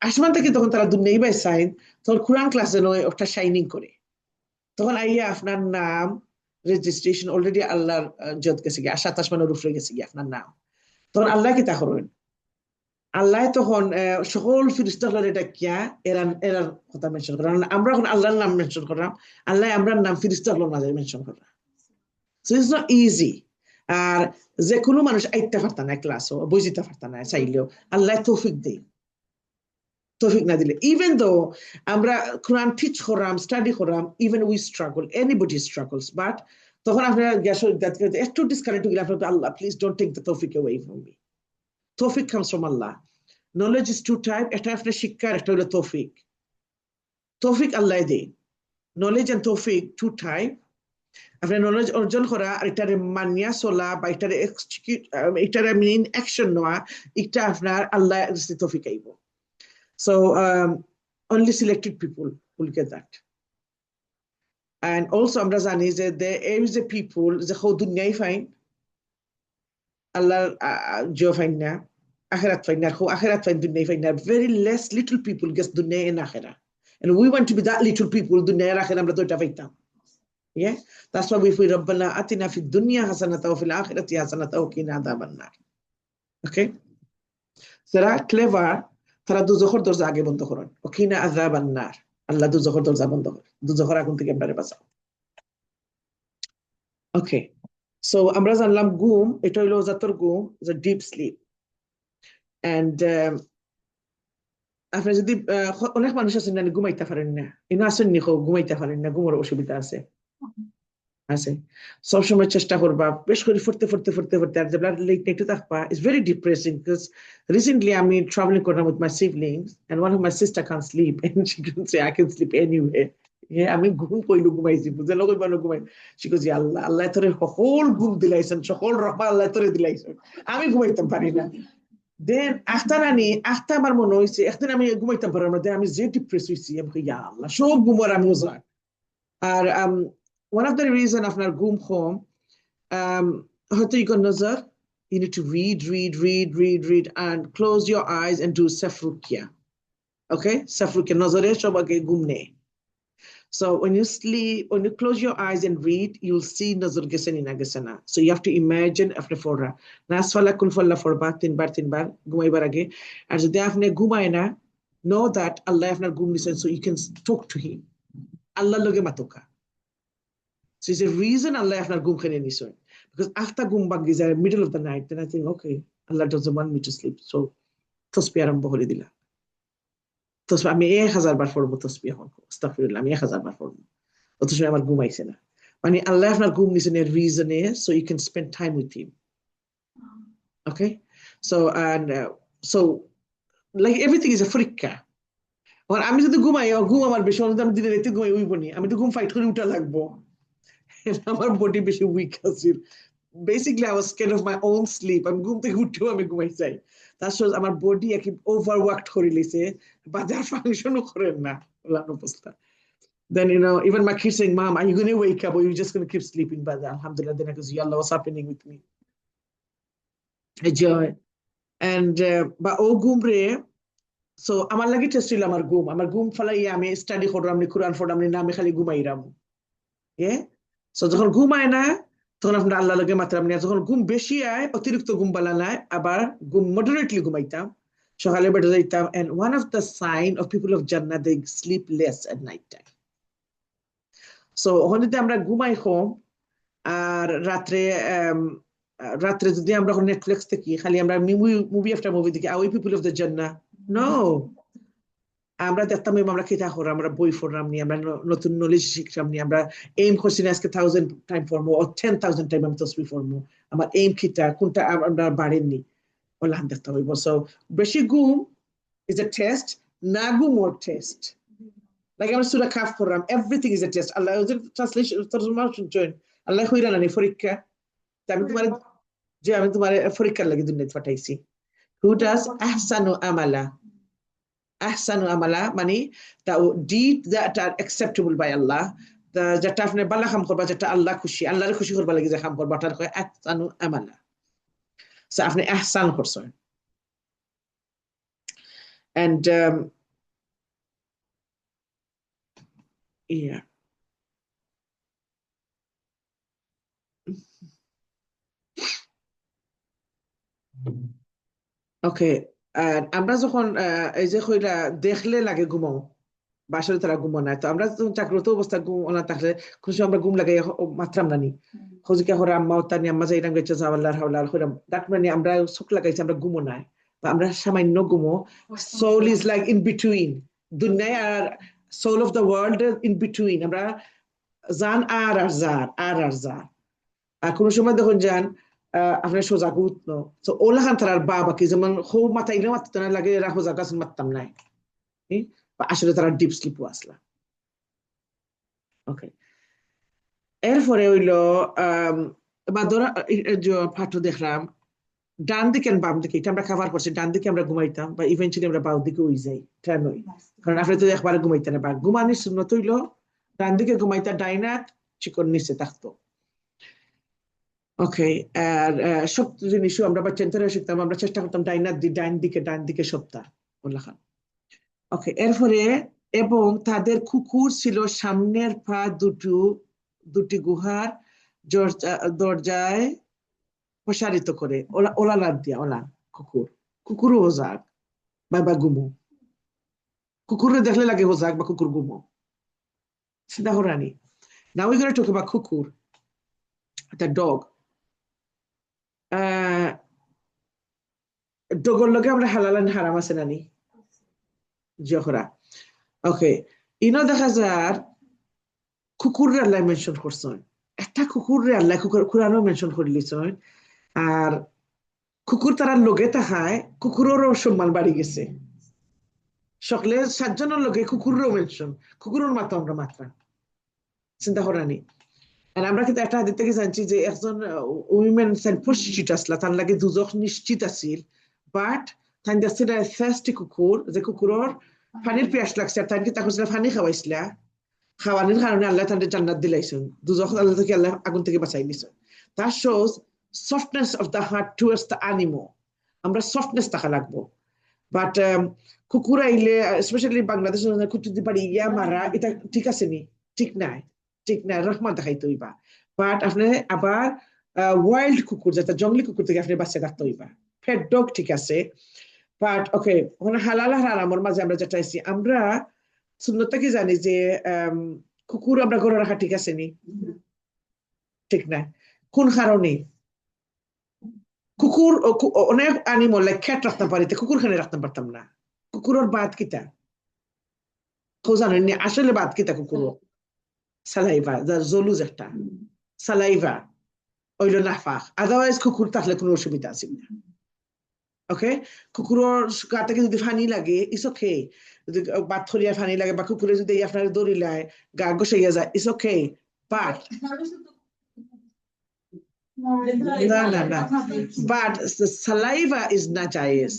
আসমান থেকে তখন তারা দুনিয়াই বাই সাইন তখন কোরআন ক্লাসে নয় ওটা শাইনিং করে, তখন আইয়া আপনার নাম রেজিস্ট্রেশন অলরেডি আল্লাহর জত গেছে গিয়ে 27 আসমানের উপরে গেছে গিয়ে আপনার নাম। তখন আল্লাহ কি তা করেন, আল্লাহ তখন সকল ফিরিস্তাগুলোর এটা কিয়া এরান এরার কথা মেনশন করা, আমরা এখন আল্লাহর নাম মেনশন করলাম, আল্লাহ আমরা নাম ফিরিস্তাগুলোর মাঝে মেনশন করলাম। So it's not easy. আর যে কোনো মানুষ আইতে পারতা না ক্লাসও বুঝিতে পারতা না চাইলেও, আল্লাহ তৌফিক দেই, তৌফিক না দিলে ইভেন দো আমরা কোরআন টিচ করাম স্টাডি করাম even we struggle, anybody struggles, but তখন আপনারা গ্যাস একটু ডিসকানেক্ট হয়ে গেলে আপনার আল্লাহ প্লিজ ডোন্ট টেক দ্য তৌফিক অ্যাওয়ে ফ্রম মি। তৌফিক কামস ফ্রম আল্লাহ। নলেজ ইজ টু টাইপ, একটা আপনার শিক্ষার একটা হলো তৌফিক, তৌফিক আল্লাহ দেই। নলেজ এন্ড তৌফিক টু টাইপ, আপনার নলেজ অর্জন করা আর এটারে মানিয়া চলা বা এটারে এক্সিকিউট এটারে মেইন অ্যাকশন নেওয়া, এটা আপনার আল্লাহ তৌফিক আইব। So only selected people will get that. And also আমরা জানি যে there is a people যে how দুনিয়ায় ফাইন আল্লাহ জিও ফাইন না আখিরাত ফাইন না, how আখিরাত ফাইন দুনিয়ায় ফাইন না, very less little people gets দুনিয়া and আখিরা, and we want to be that little people দুনিয়া আর আখিরা আমরা তো এটা পাইতাম। Yeah, that's why we pray ربنا آتنا في الدنيا حسنة وفي الآخرة حسنة وقنا عذاب النار. Okay, যারা clever তারা দুজখের দরজা আগে বন্ধ করেন, ওকিনা আযাবান নার, আল্লাহ দুজখের দরজা বন্ধ করে দুজখের আগুন থেকে আপনারে বাঁচাও। ওকে, সো আমরা জানলাম ঘুম এটা হইলো জাতর ঘুম, যে ডিপ স্লিপ। এন্ড আপনি যদি অনেক মানুষ আছেন না ঘুমাইতে পারেন না, এনে আসেন নি ঘুমাইতে পারেন না, ঘুমের অসুবিধা আছে আছে, সবসময় চেষ্টা করবা বেশ করে ফুটতে ফুটতে ফুটতে ফুটতে, আর যেগুলা লেট নাইটে থাকবা it's very depressing. Because recently আমি ট্রাভেলিং করলাম with my siblings and one of my sister can sleep and she can say I can sleep anyway. আমি ঘুম কইলো ঘুমাইছি বুঝে লোক বানো ঘুমাই, শি কইছি আল্লাহ আল্লাহ তোরে সকল ঘুম দিলাইছেন, সকল রহমত আল্লাহ তোরে দিলাইছেন, আমি ঘুমাইতে পারি না। দেন আখতা আমার মনে হয়েছে একদিন আমি ঘুমাইতে পারি না, দেন আমি যে ডিপ্রেস হয়েছি আমি ইয়া আল্লাহ সব ঘুমার আমি ওজান। আর one of the reason আপনার ঘুম কম হয়তো you can nazar, you need to read and close your eyes and do safrukia. Okay, safrukia nazare সবাকে ঘুম নেই। So when you sleep, when you close your eyes and read, you'll see nazar gese ni na gese na. So you have to imagine after fora nas fala kul falla forba তিনবার ঘুমাইবার আগে। আর যদি আপনি ঘুমায় না, know that Allah আপনার ঘুম দিছেন, so you can talk to him, আল্লাহর লগে মাতুকা So it's a reason Allah after gum khane nisoy. Because after gum bangi যায় middle of the night, then I think, okay, Allah doesn't want me to sleep. So tasbih আরম্ভ করে দিলা। তসবিহ আমি 1000 বার পড়বো তসবিহ এখন। আস্তাগফিরুল্লাহ আমি 1000 বার পড়বো। অথচ আমার ঘুম আইছে না। মানে আল্লাহ আপনার ঘুম নিছেন এর reason so you can spend time with him. Okay? So and so like everything is a পরীক্ষা। আর আমি যদি ঘুমাই ঘুম আমার বেশি আমি দিনে রাতে ঘুমাই উইব নি। আমি তো ঘুম ফাইট করে উঠা লাগবো। আমার বডি বেশি উইক আছে। Basically I was scared of my own sleep. আমি ঘুম থেকে উঠেও আমি ঘুমাই যাই। That shows আমার বডি একই overworked করে লিছে বাজার ফাংশনও করেন না ওলান অবস্থা। Then even my kids saying, "Mom, are you going to wake up or are you just going to keep sleeping?" But alhamdulillah, then I goes, "Ya Allah, what's happening with me?" Joy. And but oh gumre, so আমার লাগি test ছিল আমার ঘুম ফলাই আমি study করলাম নি কোরআন পড়লাম নি আমি খালি ঘুমাইরাম। So যখন ঘুম আয় না তখন আমরা আল্লাহ লগে মাত্রাম নি যখন ঘুম বেশি আয় অতিরিক্ত ঘুম বালা নাই আবার ঘুম মডারেটলি ঘুমাইতাম সকালে বেড়ে যাইতাম and one of the sign of people of Jannah they sleep less at night time. So ওখানে যদি আমরা ঘুমাই কম আর রাত্রে যদি আমরা নেটফ্লিক্স দেখি খালি আমরা মুভি আফটার মুভি দেখি I people of the Jannah no আমরা দেখতাম আমরা কিতা করাম আমরা বই পড়লাম নি আমরা নতুন নলেজ শিখলাম নি আমরা এইম করছি আজকে 1000 টাইম ফরমো or 10,000 টাইম আমি তসবিহ পড়মু আমার এইম কিতা কোনটা আমরা বাড়েননি ওলা দেখতাম হইব সো বেশি ঘুম is a test না ঘুম or test. Like I'm Surah Kahf Quran, everything is a test. Allah translation তরজমা শুনছেন আল্লাহ কইরা না পরীক্ষা আমি তোমারে পরীক্ষার লাগি দুনিয়াতে পাঠাইছি who does ahsanu amala মানে the deed that are acceptable by Allah যেটা আপনি ভালো কাম করবা যেটা আল্লাহ আল্লাহর খুশি করবা লাগি যে কাম করবা তার কয় ahsanu amala so আপনি ihsan করছেন and yeah ওকে আমরা যখন এই যে কইরা দেখলে লাগে ঘুমাও বাসায় তারা ঘুমো না তো আমরা যখন চাকরিত অবস্থা ঘুম না থাকলে খুশি আমরা ঘুম লাগাই মাত্রাম নানি হজিকা হরে আম্মা তানি আম্মা যাইরাম গেছে জাওয়াল্লাহ হাওলাল কইরাম দ্যাট মানে আমরা চোখ লাগাইছি আমরা ঘুমো না বা আমরা সামান্য ঘুমো soul is like in between দুনিয়া আর soul of the world in between আমরা জান আর জার আর কোন সময় দেখুন যান আপনার সোজা উঠনো তো ওলা খান তার বাবা কি যেমন খুব মাথা ইলে মারতে না লাগে এরা সোজা গাছ মারতাম নাই বা আসলে তারা ডিপ স্লিপও আসলা ওকে এরপরে হইলো বা ধরা পাঠ্য দেখলাম ডান দিকে বাম দিকে এটা আমরা খাবার করছি ডান দিকে আমরা ঘুমাইতাম বা ইভেন্চুয়ালি আমরা বাম দিকে হয়ে যাই ট্রেন হই কারণ আপনি তো একবারে ঘুমাইতে না বা ঘুমানির সুন্নত হইলো ডান দিকে ঘুমাইতা ডাইনাত চিকন নিচে থাকতো ওকে আর সব জিনিসও আমরা বা চেন্টারে শিখতাম আমরা চেষ্টা করতাম ডাইন দিকে সপ্তাহ উল্লাখান ওকে এরপরে এবং তাদের কুকুর ছিল সামনের পা দুটি গুহার দরজায় প্রসারিত করে ওলা লাদ দিয়া ওলা কুকুরও হোজাক বা গুমো কুকুরে দেখলে লাগে হোজাক বা কুকুর গুমো চিন্তা করানি now we're going to talk about কুকুর the dog ডগর লগে আমরা হালাল হারাম আছে নানি জহরা ওকে দেখা যায় কুকুরে আল্লাহ মেনশন করছেন একটা কুকুরে আল্লাহ কুকুরানো মেনশন করে দিয়েছেন আর কুকুর তারা লগে তাহায় কুকুরেরও সম্মান বাড়ি গেছে সকলে 7 জনের লগে কুকুরেরও মেনশন কুকুরের মাত্রা আমরা মাত্রা চিন্তা করানি আর আমরা কিন্তু একটা হাদিস থেকে জানছি যে একজন উইমেন প্রস্টিটিউট আসলা তার লাগে দুজক নিশ্চিত আছিল বাট তাই দেখছে ফার্স্ট কুকুর যে কুকুরের পানির পিয়াস লাগছে আর তাই তাকে পানি খাওয়াইছিলা খাওয়ানোর কারণে আল্লাহ তাদের জান্নাত দিলাইছেন দুজক আল্লাহ থেকে আল্লাহ আগুন থেকে বাঁচাই দিয়েছেন that shows softness of the heart towards the animal আমরা সফটনেস থাকা লাগবো বাট কুকুর আইলে স্পেশালি বাংলাদেশের কুকুর পারি ইয়া মারা এটা ঠিক আছে নি ঠিক না রহমান দেখাইতে হইবা বাট আপনি আবার ওয়াইল্ড কুকুর যেটা জঙ্গলি কুকুর থেকে আপনি বাচ্চা কাটতে হইবা পেট ডগ ঠিক আছে বাট ওকে ওখানে হালাল হারামের মাঝে আমরা যেটা আইছি আমরা সুন্নতটা কি জানি যে কুকুর আমরা ঘরে রাখা ঠিক আছে নি ঠিক না কোন কারণে কুকুর অনেক অ্যানিমাল লাইক খ্যাট রাখতে পারিতে কুকুর খানে রাখতে পারতাম না কুকুরের বাদ কিতা জানেন আসলে বাদ কিতা কুকুর সালাইভা যার জলুজ একটা সালাইভা ওইল নাফাক আদারওয়াইজ কুকুর থাকলে কোনো অসুবিধা আছে না ওকে কুকুরের গা থেকে যদি ফানি লাগে ইটস ওকে যদি বাথরিয়া ফানি লাগে বা কুকুরে যদি আপনার দড়ি লায় গা গোসাইয়া যায় ইটস ওকে বাট না না না বাট সালাইভা ইজ নাজায়েজ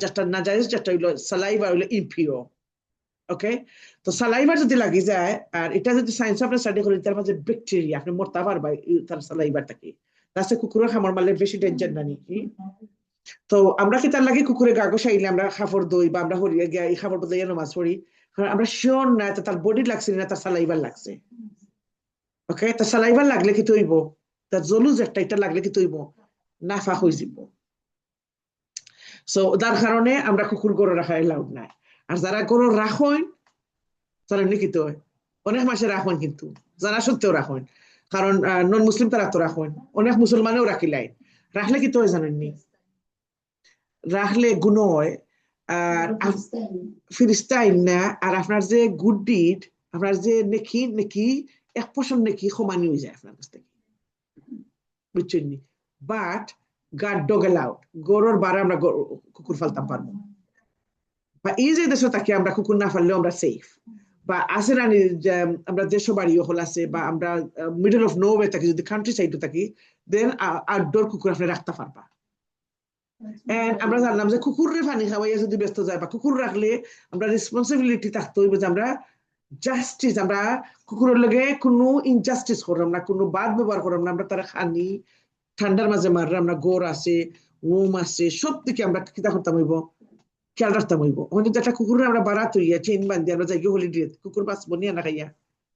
যেটা নাজায়েজ যেটা হইলো সালাইভা হইলো ইমপিওর ওকে তো সালাইভা যদি লাগি যায় আর এটা যদি সায়েন্স আপনি স্টাডি করেন তার মাঝে ব্যাকটেরিয়া আপনি মরতে পারবা তার সালাইভার থেকে তাতে কুকুরের খামার মারলে বেশি ডেঞ্জার না নাকি তো আমরা কি তার লাগে কুকুরে গা গোসাইলে আমরা খাবার দই বা আমরা হরিয়া গিয়া এই খাবার বদলে নামাজ পড়ি কারণ আমরা শিওর না তার বডি লাগছে না তার সালাইভার লাগছে ওকে তার সালাইভার লাগলে কি তৈব তার জলুজ একটা এটা লাগলে কি তৈব নাফা হয়ে যাব সো তার কারণে আমরা কুকুর গরু রাখা এলাউড নাই আর যারা গরু রাখেন তারা নাকি তো অনেক মাসে রাখেন কিন্তু যারা সত্ত্বেও রাখেন কারণ নন মুসলিম তারা তো রাখেন অনেক মুসলমানেও রাখিলাই রাখলে কি তো জানেননি রাখলে গুণ হয় আর ফিরিস্তাইন না আর আপনার যে গুড ডিড আপনার যে নেকি নেকি 1% নেকি সমানি হয়ে যায় আপনার কাছ থেকে বুঝছেন নি বাট গাড ডগ অ্যালাউড গরুর বারে আমরা কুকুর ফালতাম পারবো বা এই যে দেশে থাকি আমরা কুকুর না ফাললেও আমরা সেফ বা আছে না আমরা দেশও বাড়ি হল আছে বা আমরা মিডল অফ নোওয়ে থাকি যদি কান্ট্রি সাইডে থাকি দেন আউটডোর কুকুর আপনি রাখতে পারবা আমরা জানলাম যে কুকুরের পানি খাওয়াইয়া যদি ব্যস্ত যায় বা কুকুর রাখলে আমরা রেসপন্সিবিলিটি থাকতে হইবে যে আমরা জাস্টিস আমরা কুকুরের লগে কোনো ইনজাস্টিস করলাম না কোনো বাদ ব্যবহার করলাম না আমরা তারা খানি ঠান্ডার মাঝে মারলে আমরা গোর আছে ওম আছে সব দিকে আমরা কিতা করতাম হইব খেয়াল রাখতাম হইব এখন যদি একটা কুকুরের আমরা বাড়াত হইয়া চেইন বান্ধি আমরা যাই হলিডে কুকুর বাঁচবো নিয়ে না খাইয়া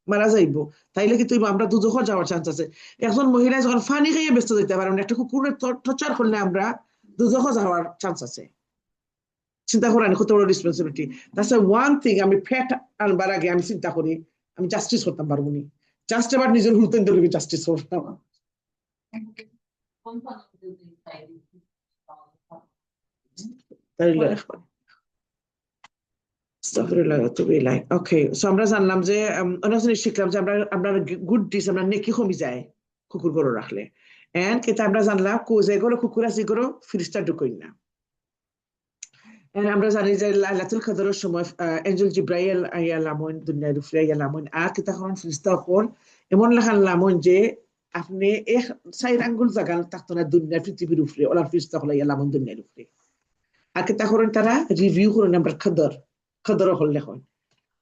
মারা যাইব তাইলে কিন্তু আমরা দুজোখ যাওয়ার চান্স আছে একজন মহিলা যখন ফানি খাইয়া ব্যস্ত যেতে পারে একটা কুকুরের টর্চার করলে আমরা দুজোখ যাওয়ার চান্স আছে চিন্তা করেন কত বড় রেসপন্সিবিলিটি দ্যাটস ওয়ান থিং আমি ফ্যাট আনবার আগে আমি চিন্তা করি আমি জাস্টিস করতাম পারবো নি জাস্ট আবার নিজের হুলতেন ধরে জাস্টিস করতাম ওকে সো আমরা জানলাম যে অনেক জিনিস শিখলাম যে আমরা গুড ডিস আমরা নেকি কমি যায় কুকুর গরু রাখলে এন্ড কেতা আমরা জানলাম যে গরু কুকুর আছে গরু ফিরিস্তা ঢুকই না আমরা জানি যে লাইলাতুল কদরের সময় এঞ্জেল জিব্রাইল আইয়া লামন দুনিয়ার উপরে আইয়া লামন আর কিতা কোন ফেরেশতা হল এমন লেখান লামন যে আপনি এক সাইড আঙ্গুল জায়গা থাকতো না দুনিয়ার পৃথিবীর উপরে ওলা ফেরেশতা হল আইয়া লামন দুনিয়ার উপরে আর কিতা করেন তারা রিভিউ করেন আমরা কদর হল লেখন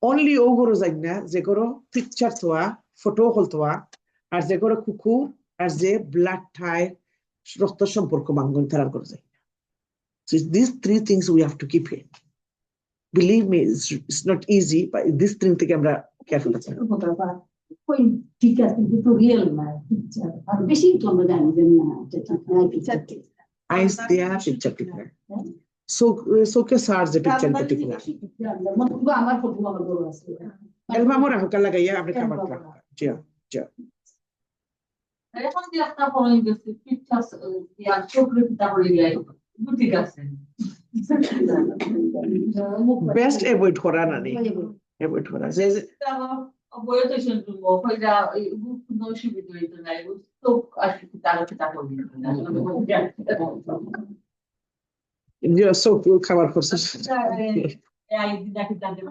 অনলি ও গরু যাই না যে গরু পিকচার তোয়া ফটো হল তোয়া আর যে গরু কুকুর আর যে ব্লাড টাই রক্ত সম্পর্ক বাঙ্গন তারার করে যায় So these three things we have to keep in. Believe me, it's not easy, but these three things আমরা careful আছি। ঠিক আছে কিন্তু রিয়েল না পিকচার আর বেশি তো আমরা জানি যে না যেটা নাই পিকচার আইস দিয়া পিকচার ঠিক না so que সার যে পিকচার ঠিক না মতলব আমার ফটো আমার বড় আছে এলবা মোরা হোকা লাগাইয়া আপনি খাবার খাওয়া জি জি এখন যে একটা ফলো ইনভেস্ট পিকচার ইয়া চোখের পিতা হয়ে যায় ঠিক আছে বেস্ট অ্যাভয়েড করা না নি অ্যাভয়েড করা যে বইয়ে তো শুনতো কইরা এই কোনো সুবিধা হইতো না তো আসলে তার পিতা হয়ে যে সব খাবার করছে এই দিদাকে তাদের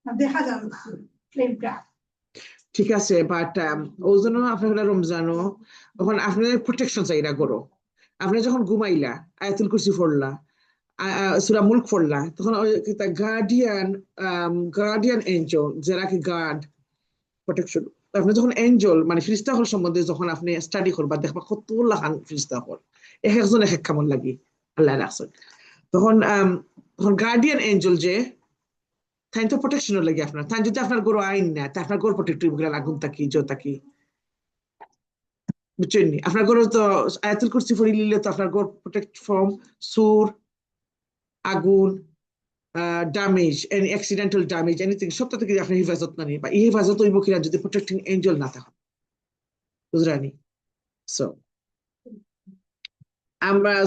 দেখা যাবে না ফ্লেমটা ঠিক আছে বাট ওই জন্য আপনার রমজানও তখন আপনাদের প্রোটেকশন চাইরা করো আপনি যখন ঘুমাইলা আয়াতুল কুরসি পড়লা সূরা মুলক পড়লা তখন গার্ডিয়ান এঞ্জেল যারা কি গার্ড প্রোটেকশন আপনি যখন এঞ্জেল মানে ফেরেশতা হল সম্বন্ধে যখন আপনি স্টাডি করবা দেখবা কত লাখান ফেরেশতা হল এক একজন এক এক কেমন লাগি আল্লাহ রাখছেন তখন গার্ডিয়ান এঞ্জেল যে তাই তো প্রোটেকশন লাগে আপনার তাই যদি আপনার গরু আইন না তা আপনার গরু প্রোটেক্টিভ লাগুন থাকি জো থাকি বুঝছেন নি আপনার গরু তো আয়াতুল কুরসি পড়ি নিলে তো আপনার গরু প্রোটেক্ট ফ্রম সুর আগুন, damage, any accidental damage, anything, সবটা থেকে আপনি হেফাজত না নিন, বা এই হেফাজত হইব কিনা যদি প্রোটেক্টিং এঞ্জেল না থাকে, বুঝরানি? সো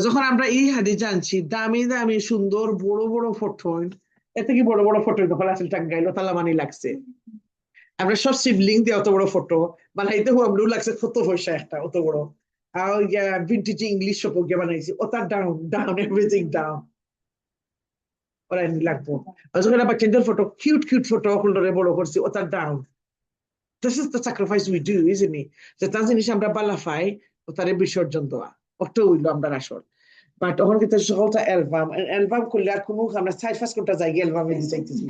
যখন আমরা এই হাদিস জানছি, দামি দামি সুন্দর বড় বড় ফটো, এত কি বড় বড় ফটো যখন আসলে টাঙ্গাইলো তালামানি লাগছে, আমরা সব সিবলিং দিয়ে অত বড় ফটো বানাইতে আমরাও লাগছে কত পয়সা একটা অত বড়, আর ভিন্টেজ ইংলিশ সব গিয়ে বানাইছি, ওটার ডাউন ডাউন এভরিথিং ডাউন, ওরা লাগবো। আর যখন আবার চেঞ্জের ফটো, কিউট কিউট ফটো হোল্ডারে বড় করছি, ওটার down. This is the sacrifice we do, isn't it? যে তার জিনিস আমরা বালাফাই ও তারে বিসর্জন দেওয়া, ওটা হইল আমরা আসল। বাট তখন কিন্তু সকলটা অ্যালবাম করলে আর কোনো আমরা 4-5 ঘন্টা যাই অ্যালবামে দিতেছি,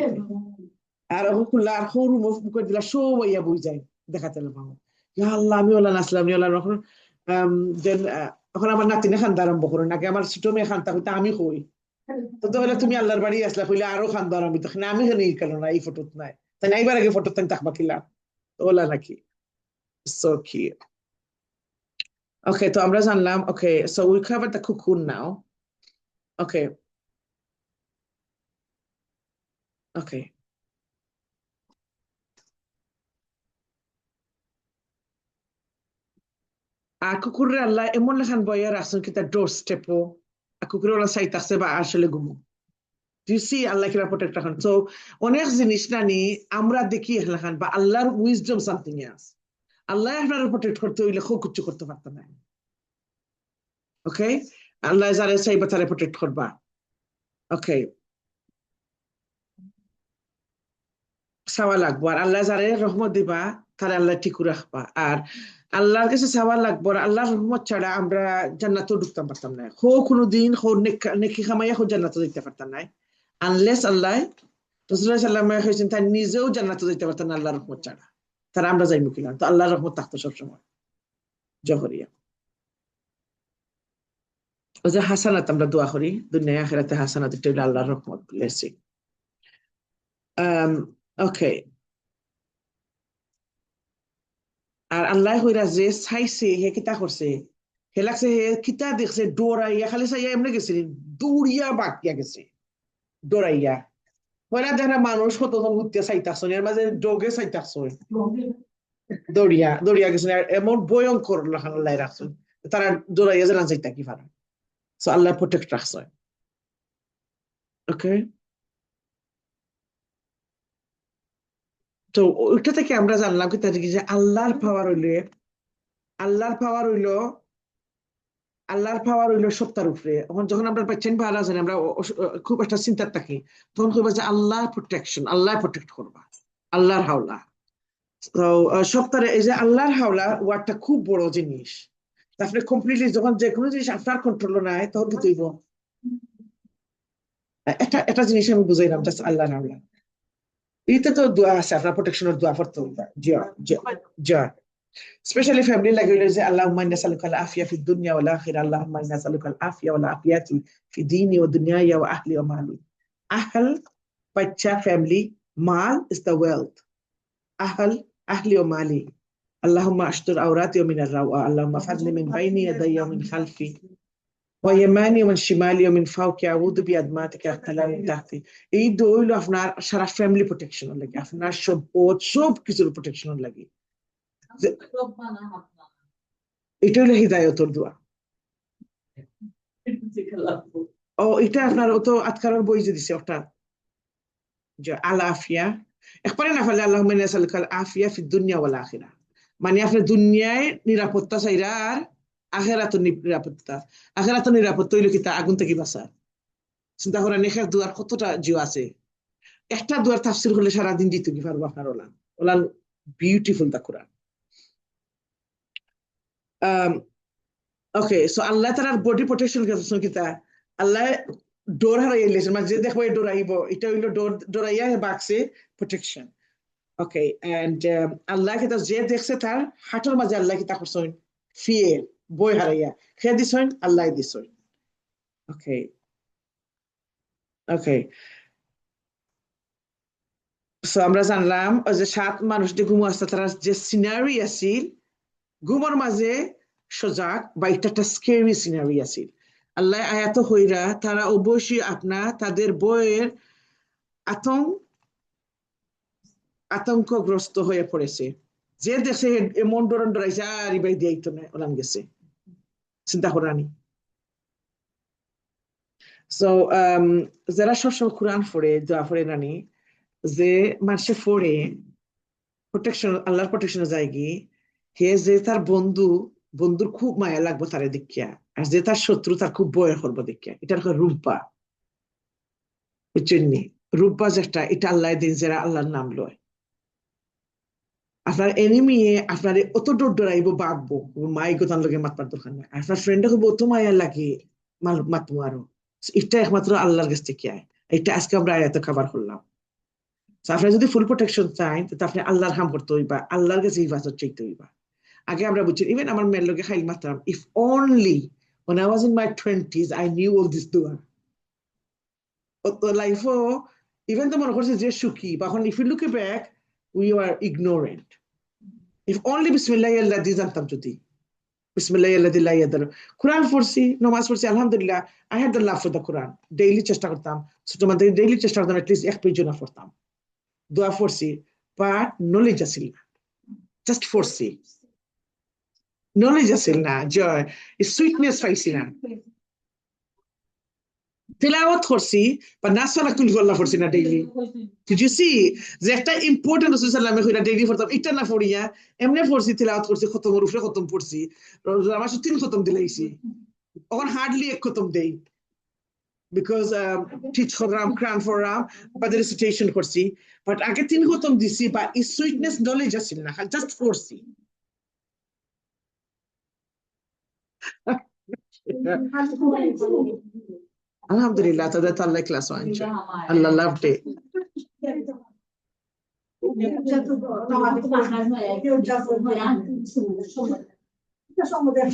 আর এখন করলে আর সরু মুখ করে দিলা সব ইয়া বই যায় দেখাতে অ্যালবাম। আল্লাহ আমি ওলা নাচলাম আমি ওলা, এখন এখন আমার নাতিনে খান্দা আরম্ভ করেন, আগে আমার ছোট মেয়ে খান্তা হইতে আমি কই, তো তাহলে তুমি আল্লাহর বাড়ি আসলা কইলে আরো খান্দা আরম্ভ, তখন আমি কেন কেন না এই ফটোত নাই, তাই এইবার আগে ফটো তাই তাকবা কিলা ওলা নাকি। So cute. Okay, তো আমরা জানলাম, okay, so we covered the cocoon now. Okay. Okay. আর কুকুরের আল্লাহ এমন লেখান বইয়া রাখছেন কি তার ডোর স্টেপও, আর কুকুরের আল্লাহ চাইতাছে বা আসলে ঘুমো। Do you see আল্লাহ কিরা প্রোটেক্ট রাখেন? So অনেক জিনিস না নি আমরা দেখি লেখান, বা আল্লাহর উইজডম সামথিং এলস। আল্লাহ আপনারা প্রোটেক্ট করতে হইলে খুব কিছু করতে পারতেন না। ওকে, আল্লাহ যারা চাইবা তারা প্রোটেক্ট করবা। ওকে, চাওয়া লাগবো, আর আল্লাহ যারে রহমত দিবা তারা আল্লাহ ঠিক রাখবা, আর আল্লাহর কাছে চাওয়া লাগবো। আর আল্লাহর রহমত ছাড়া আমরা জান্নাতও ঢুকতে পারতাম না, কোনোদিন নেকি খামাইয়া জান্নাতও দিতে পারতাম না, আনলেস আল্লাহ রাসূলুল্লাহ সাল্লাল্লাহু আলাইহি ওয়াসাল্লাম হয়েছেন তার নিজেও জান্নাতও দিতে পারতেন না আল্লাহর রহমত ছাড়া, তারা আমরা যাইবো কিনা? তো আল্লাহর রহমত থাকতো সবসময় জহরিয়া। ওই যে হাসানাত আমরা দোয়া করি, দুনিয়া আখিরাতে হাসানাত, এটা হলো আল্লাহর রহমত, ব্লেসিং। ওকে, আর আল্লাহ হইরা যে চাইছে হে কিতা করছে, হে লাগছে হে কিতা দেখছে ডোরাইয়া, খালি চাইয়া এমনি গেছে, দৌড়িয়া বাকিয়া গেছে ডোরাইয়া। হইরা দেখা মানুষ কতজন ঘুরতে চাইতাছ, এর মাঝে ডোগে চাইতাছ, দৌড়িয়া দৌড়িয়া গেছে, আর এমন ভয়ঙ্কর লাখান আল্লাহ রাখছেন, তারা দৌড়াইয়া যে না চাইতা কি পারে। সো আল্লাহ প্রোটেক্ট রাখছে। ওকে, তো ওইটা থেকে আমরা জানলাম কি তাদের যে আল্লাহর পাওয়ার হইলে, আল্লাহর পাওয়ার হইলো, আল্লাহর পাওয়ার হইলো সত্তার উপরে। এখন যখন আমরা পাচ্ছেন ভালো আছেন, আমরা খুব একটা চিন্তার থাকি, তখন কইবা যে আল্লাহ প্রোটেকশন, আল্লাহ প্রোটেক্ট করবা, আল্লাহর হাওলা। তো সত্তার এই যে আল্লাহর হাওলা ওয়ার্ডটা খুব বড় জিনিস। তারপরে কমপ্লিটলি যখন যে কোনো জিনিস আপনার কন্ট্রোল নাই, তখন কি তৈব একটা জিনিস আমি বুঝাইলাম, জাস্ট আল্লাহর হাওলা। এটা তো দোয়া আছে, আপনার প্রোটেকশনের দোয়া পড়তে হবে, জি স্পেশালি ফ্যামিলি লাগিলে যে আল্লাহুম্মা ইন্না নাসআলুকাল আফিয়া ফিদ দুনিয়া ওয়াল আখিরা, আল্লাহুম্মা ইন্না নাসআলুকাল আফিয়া ওয়াল আফিয়াতি ফি দীনি ওয়া দুনিয়ায়া ওয়া আহলি ওয়া মালি। আহল বাচ্চা, ফ্যামিলি, মাল ইজ দ্য ওয়েলথ, আহল আহলি ওয়া মালি। আল্লাহুম্মা আশতুর আওরাতি ওয়া মিনার রাওয়া, আল্লাহুম্মা ফাদনি মিন বাইনি ইয়াদাইয়া ওয়া মিন খালফি ওয়া ইয়ামানি ওয়া মিন শিমালি ওয়া মিন ফাওকি, আউযু বিআযমাতিকা আখতালা মিন তাহতি। এই দোয়া হইলো আপনার সারা ফ্যামিলি প্রোটেকশন লাগে, আপনার সব কিছুর প্রোটেকশন লাগে। এটা হলো হিদায়াতুর দোয়া। ও এটা আপনার তো আতকারের বই যে দিছে ওটা, যে আল আফিয়া একবারে না ফেলে, আল্লাহুম্মা ইন্না নাসআলুকাল আফিয়া ফিদ দুনিয়া ওয়াল আখিরা, মানে আপনি দুনিয়ায় নিরাপত্তা চাইরা আর আখিরাতের নিরাপত্তা। আখিরাতের নিরাপত্তা হইলো কি? তা আগুন থেকে বাঁচা। চিন্তা করেন এখানে দুয়ার কতটা জিও আছে, একটা দুয়ার তাফসির হলে সারাদিন দিতে কি পারবো আপনার। ওলান ওলান বিউটিফুল দা কোরআন। ওকে, সো আল্লাহ তার বডি প্রোটেকশন কিতা, আল্লাহ ডোর হারাইলেছেন, মানে যে দেখবো এই ডোর আইব, এটা হইলো ডোরাইয়া বাক্সে প্রোটেকশন। ওকে, এন্ড আল্লাহ কিতা যে দেখছে তার হাঁটুর মাঝে আল্লাহ কিতা করছেন, ফিয়ের বই হারাইয়া খেয়ে দিছেন, আল্লাহ দিছেন। ওকে, ওকে, সো আমরা জানলাম ওই যে 7 মানুষ যে ঘুমো আসতে, তারা যে সিনারি আছিল ঘুমোর মাঝে সজাগ, বা এটা একটা স্কেরি সিনারি আছিল। আল্লাহ আয়াত হইরা তারা অবশ্যই তাদের বইয়ের আতঙ্কগ্রস্ত হয়ে পড়েছে, যে দেশে এমন ডরন ডরাইছে আর ইবাই দিয়াই তো নাই ওলাম গেছে চিন্তা করানি। সো যারা সবসময় কোরআন পড়ে দোয়া পড়ে নানি, যে মানুষে পড়ে প্রোটেকশন আল্লাহর প্রোটেকশনে যায় গিয়ে, হে যে তার বন্ধুর খুব মায়া লাগবো তারে দেখিয়া, আর যে তার শত্রু তার খুব বয় করবো দেখিয়া। এটার রূপা বুঝছেন, রূপা যেটা এটা আল্লাহ দিন যারা আল্লাহর নাম লয়। আপনার এনিমি আপনার অত ডর ডরাইবো বাঁকবো মাই গোতান লোকে মাতবার দরকার নাই, আপনার ফ্রেন্ডে খুব অত মায়া লাগে মাতবো আরো। এটা একমাত্র আল্লাহর কাছ থেকে আয়। এটা আজকে আমরা আয়াতে খাবার করলাম। আপনার যদি ফুল প্রোটেকশন চাই তো আপনি আল্লাহর হাম করতে হইবা, আল্লাহর কাছে ইবাদত চাইতে হইবা। আগে আমরা বুঝছি, ইভেন আমার মেয়ের লোকে খাইল মাত্রাম, if only when I was in my 20s I knew all this dua. লাইফও ইভেন তো মনে করছে যে সুখী, বা এখন if you look back we were ignorant. If only বিসমিল্লাহি আল্লাযী জানতাম, যদি বিসমিল্লাহি আল্লাযী লা ইয়াদুর, কোরআন পড়ছি, নামাজ পড়ছি, আলহামদুলিল্লাহ, I had the love for the Quran. Daily চেষ্টা করতাম, ছোট মধ্যে ডেইলি চেষ্টা করতাম at least এক পেজ না পড়তাম, দোয়া পড়ছি, বাট নলেজ আছিল না, জাস্ট পড়ছি, নলেজ আছিল না, জয় সুইটনেস পাইছি না। তেলাওয়াত করছি বা নাসালা কুল গল্লা পড়ছি না ডেইলি। Did you see যে একটা ইম্পর্টেন্ট রাসূল সাল্লাল্লাহু আলাইহি ওয়াসাল্লাম ডেইলি পড়তাম, এটা না পড়িয়া এমনি পড়ছি, তেলাওয়াত করছি, খতমের উপরে খতম পড়ছি, আমার 3 খতম দিলাইছি, এখন হার্ডলি 1 খতম দেই, বিকজ টিচ খতম ক্রান ফর রাম বা the recitation করছি, বাট আগে 3 খতম দিছি, বা এই সুইটনেস নলেজ আছিল না, জাস্ট পড়ছি। আলহামদুলিল্লাহ, তাদের তো আল্লাহ ক্লাস আনছে, আল্লাহ লাভড ইট।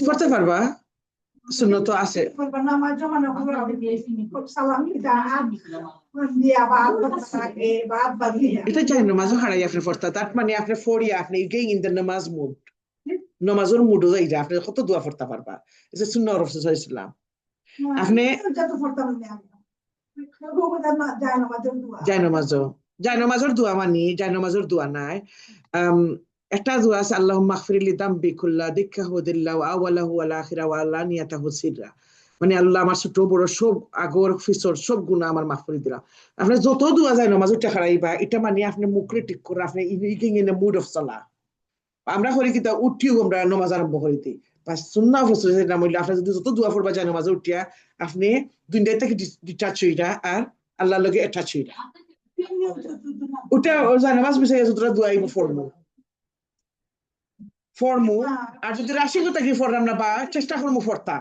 পড়তে পারবা, সুন্নত আছে। এটা চাই নামাজও হারাই আপনি পড়তা, তার মানে আপনি ফড়িয়া আপনি গেইং ইন দ্য নামাজ মুড, নামাজের মুডও যাই যা, আপনি কত দোয়া পড়তে পারবা। এটা সুন্নাহ রাসূল সাল্লাল্লাহু আলাইহি ওয়াসাল্লাম। আপনি জায়নামাজের দোয়া মানি, জায়নামাজের দোয়া নাই, একটা দোয়া আছে, আল্লাহুম্মা গফিরলি যামবি কুল্লা দিক্কাহু দিল্লাহু আওয়ালাহু ওয়াল আখিরা ওয়া আলানিয়াতাহু সিররা, মানে আল্লাহ আমার ছোট বড় সব আগর ফিসর সব গুনাহ আমার মাফ করে দিলা। আপনি যত দোয়া জায়নামাজ উঠে খাড়াইবা, এটা মানে আপনি মুখরে ঠিক করে আপনি ইকিং ইন এ মুড অফ সালাহ। আমরা করি কি তা উঠিও আমরা নামাজ আরম্ভ করি দিই, বা সুন্নাহ রাসূলের নাম হইলে আপনি যদি যত দোয়া পড়বা জায়নামাজে উঠিয়া, আপনি দুনিয়া থেকে ডিটাচ হইরা আর আল্লাহর লগে অ্যাটাচ হইরা, ওটা জায়নামাজ বিষয়ে যতটা দোয়াই ফরমু। আর যদি রাশি কথা কি ফরলাম না, বা চেষ্টা করবো ফরতা,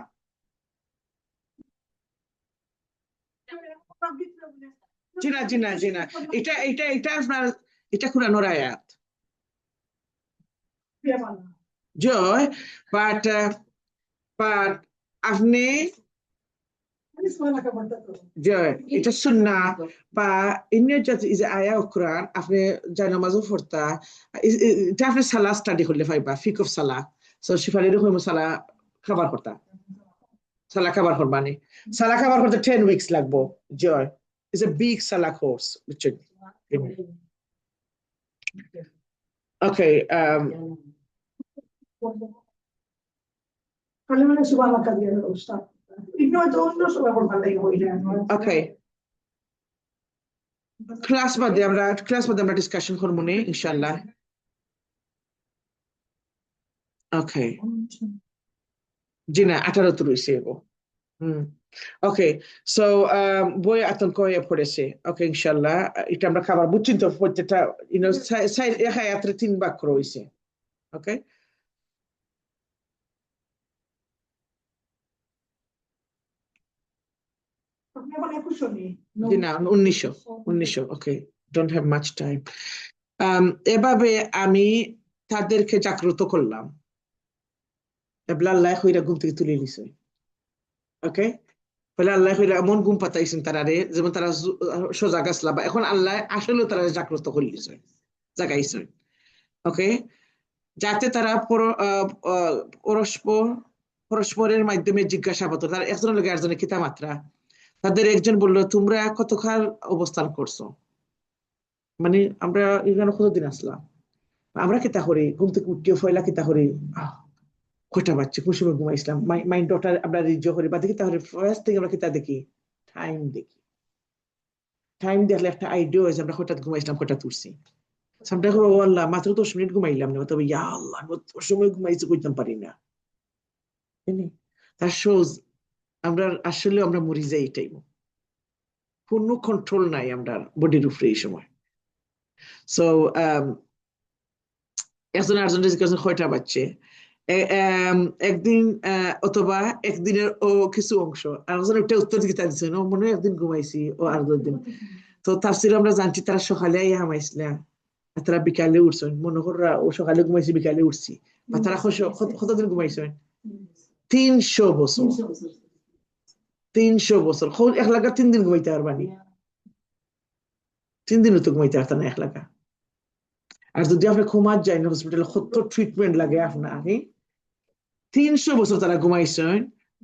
জি না এটা এটা এটা আপনার এটা কুরআনের আয়াত জয়, বাট আপনি জয় এটা সুন্নাহ বা ইন্নের জাতি যে আয়া কোরআন আপনি জায়নামাজও পড়তা, এটা আপনি সালাহ স্টাডি করলে পাইবা, ফিক অফ সালাহ। সো শিফালির হইম সালাহ খাবার করতা, সালাহ খাবার করবানি, সালাহ খাবার করতে 10 weeks লাগবো। জয় ইজ এ বিগ সালাহ কোর্স, বুঝছেন? ওকে, ওকে, ক্লাস বাদে আমরা ডিসকাশন করবো নি ইনশাআল্লাহ। ওকে, জি না 18 তো রইছে গো। ওকে, সো বই আতঙ্ক হয়ে পড়েছে। ওকে, ইনশাআল্লাহ এটা আমরা খাবার বুঝছেন তো, প্রত্যেকটা আয়াতে 3 বাক্য রয়েছে। ওকে, জি না 1900। ওকে, ডোন্ট হ্যাভ মাচ টাইম। এভাবে আমি তাদেরকে জাগ্রত করলাম, আল্লাহ হইরা ঘুম থেকে তুলে নিছে। ওকে, বলে আল্লাহ হইরা এমন ঘুম পাতাইছেন তারারে, যেমন তারা সোজা গাছলা, বা এখন আল্লাহ আসলে তারা জাগ্রত করলিছে, জাগাইছেন। ওকে, যাতে তারা পরস্পরের মাধ্যমে জিজ্ঞাসাবাদ, তার একজনের লোক একজনের কিতা মাত্রা। তাদের একজন বলল, তোমরা কতকাল অবস্থান করছো, মানে আমরা এখানে কতদিন আসলাম, আমরা কিতা করি, ঘুম থেকে উঠিয়ে ফয়লা কিতা করি, কয়টা বাচ্চা কোন সময় ঘুমাইছিলাম, মাইন্ড ডটার আমরা রিজ করি, বাদে কিতা করি, ফার্স্ট থেকে আমরা কিতা দেখি, টাইম দেখি। টাইম দেখলে একটা আইডিয়া হয় যে আমরা হঠাৎ ঘুমাইছিলাম, হঠাৎ উঠছি। সামটা ও আল্লাহ মাত্র 10 মিনিট ঘুমাইলাম না, তবে ইয়া আল্লাহ তোর সময় ঘুমাইছি কইতাম পারি না। তার শোজ আমরা আসলে আমরা মরি যাই, এটাই কোনো কন্ট্রোল নাই আমরা বডির উপরে এই সময়। সো একজন আরেকজনের জিজ্ঞাসা কয়টা বাচ্চে, একদিন অথবা একদিনের ও কিছু অংশ, আরেকজন একটা উত্তর দিকে দিচ্ছে না, মনে হয় একদিন ঘুমাইছি ও আর 2 দিন। তো তাফসীর আমরা জানছি তারা সকালে হামাইছিলাম, তারা বিকালে উঠছেন, মনে করা ও সকালে ঘুমাইছি বিকালে উঠছি, বা তারা কতদিন ঘুমাইছেন, 300 বছর। 300 বছর এক লাগা 3 দিন ঘুমাইতে পারবানি, 3 দিনও তো ঘুমাইতে পারত না এক লাগা। আর যদি আপনি ঘুমাত যাই না হসপিটালে, কত ট্রিটমেন্ট লাগে আপনার, 300 বছর তারা ঘুমাইছেন।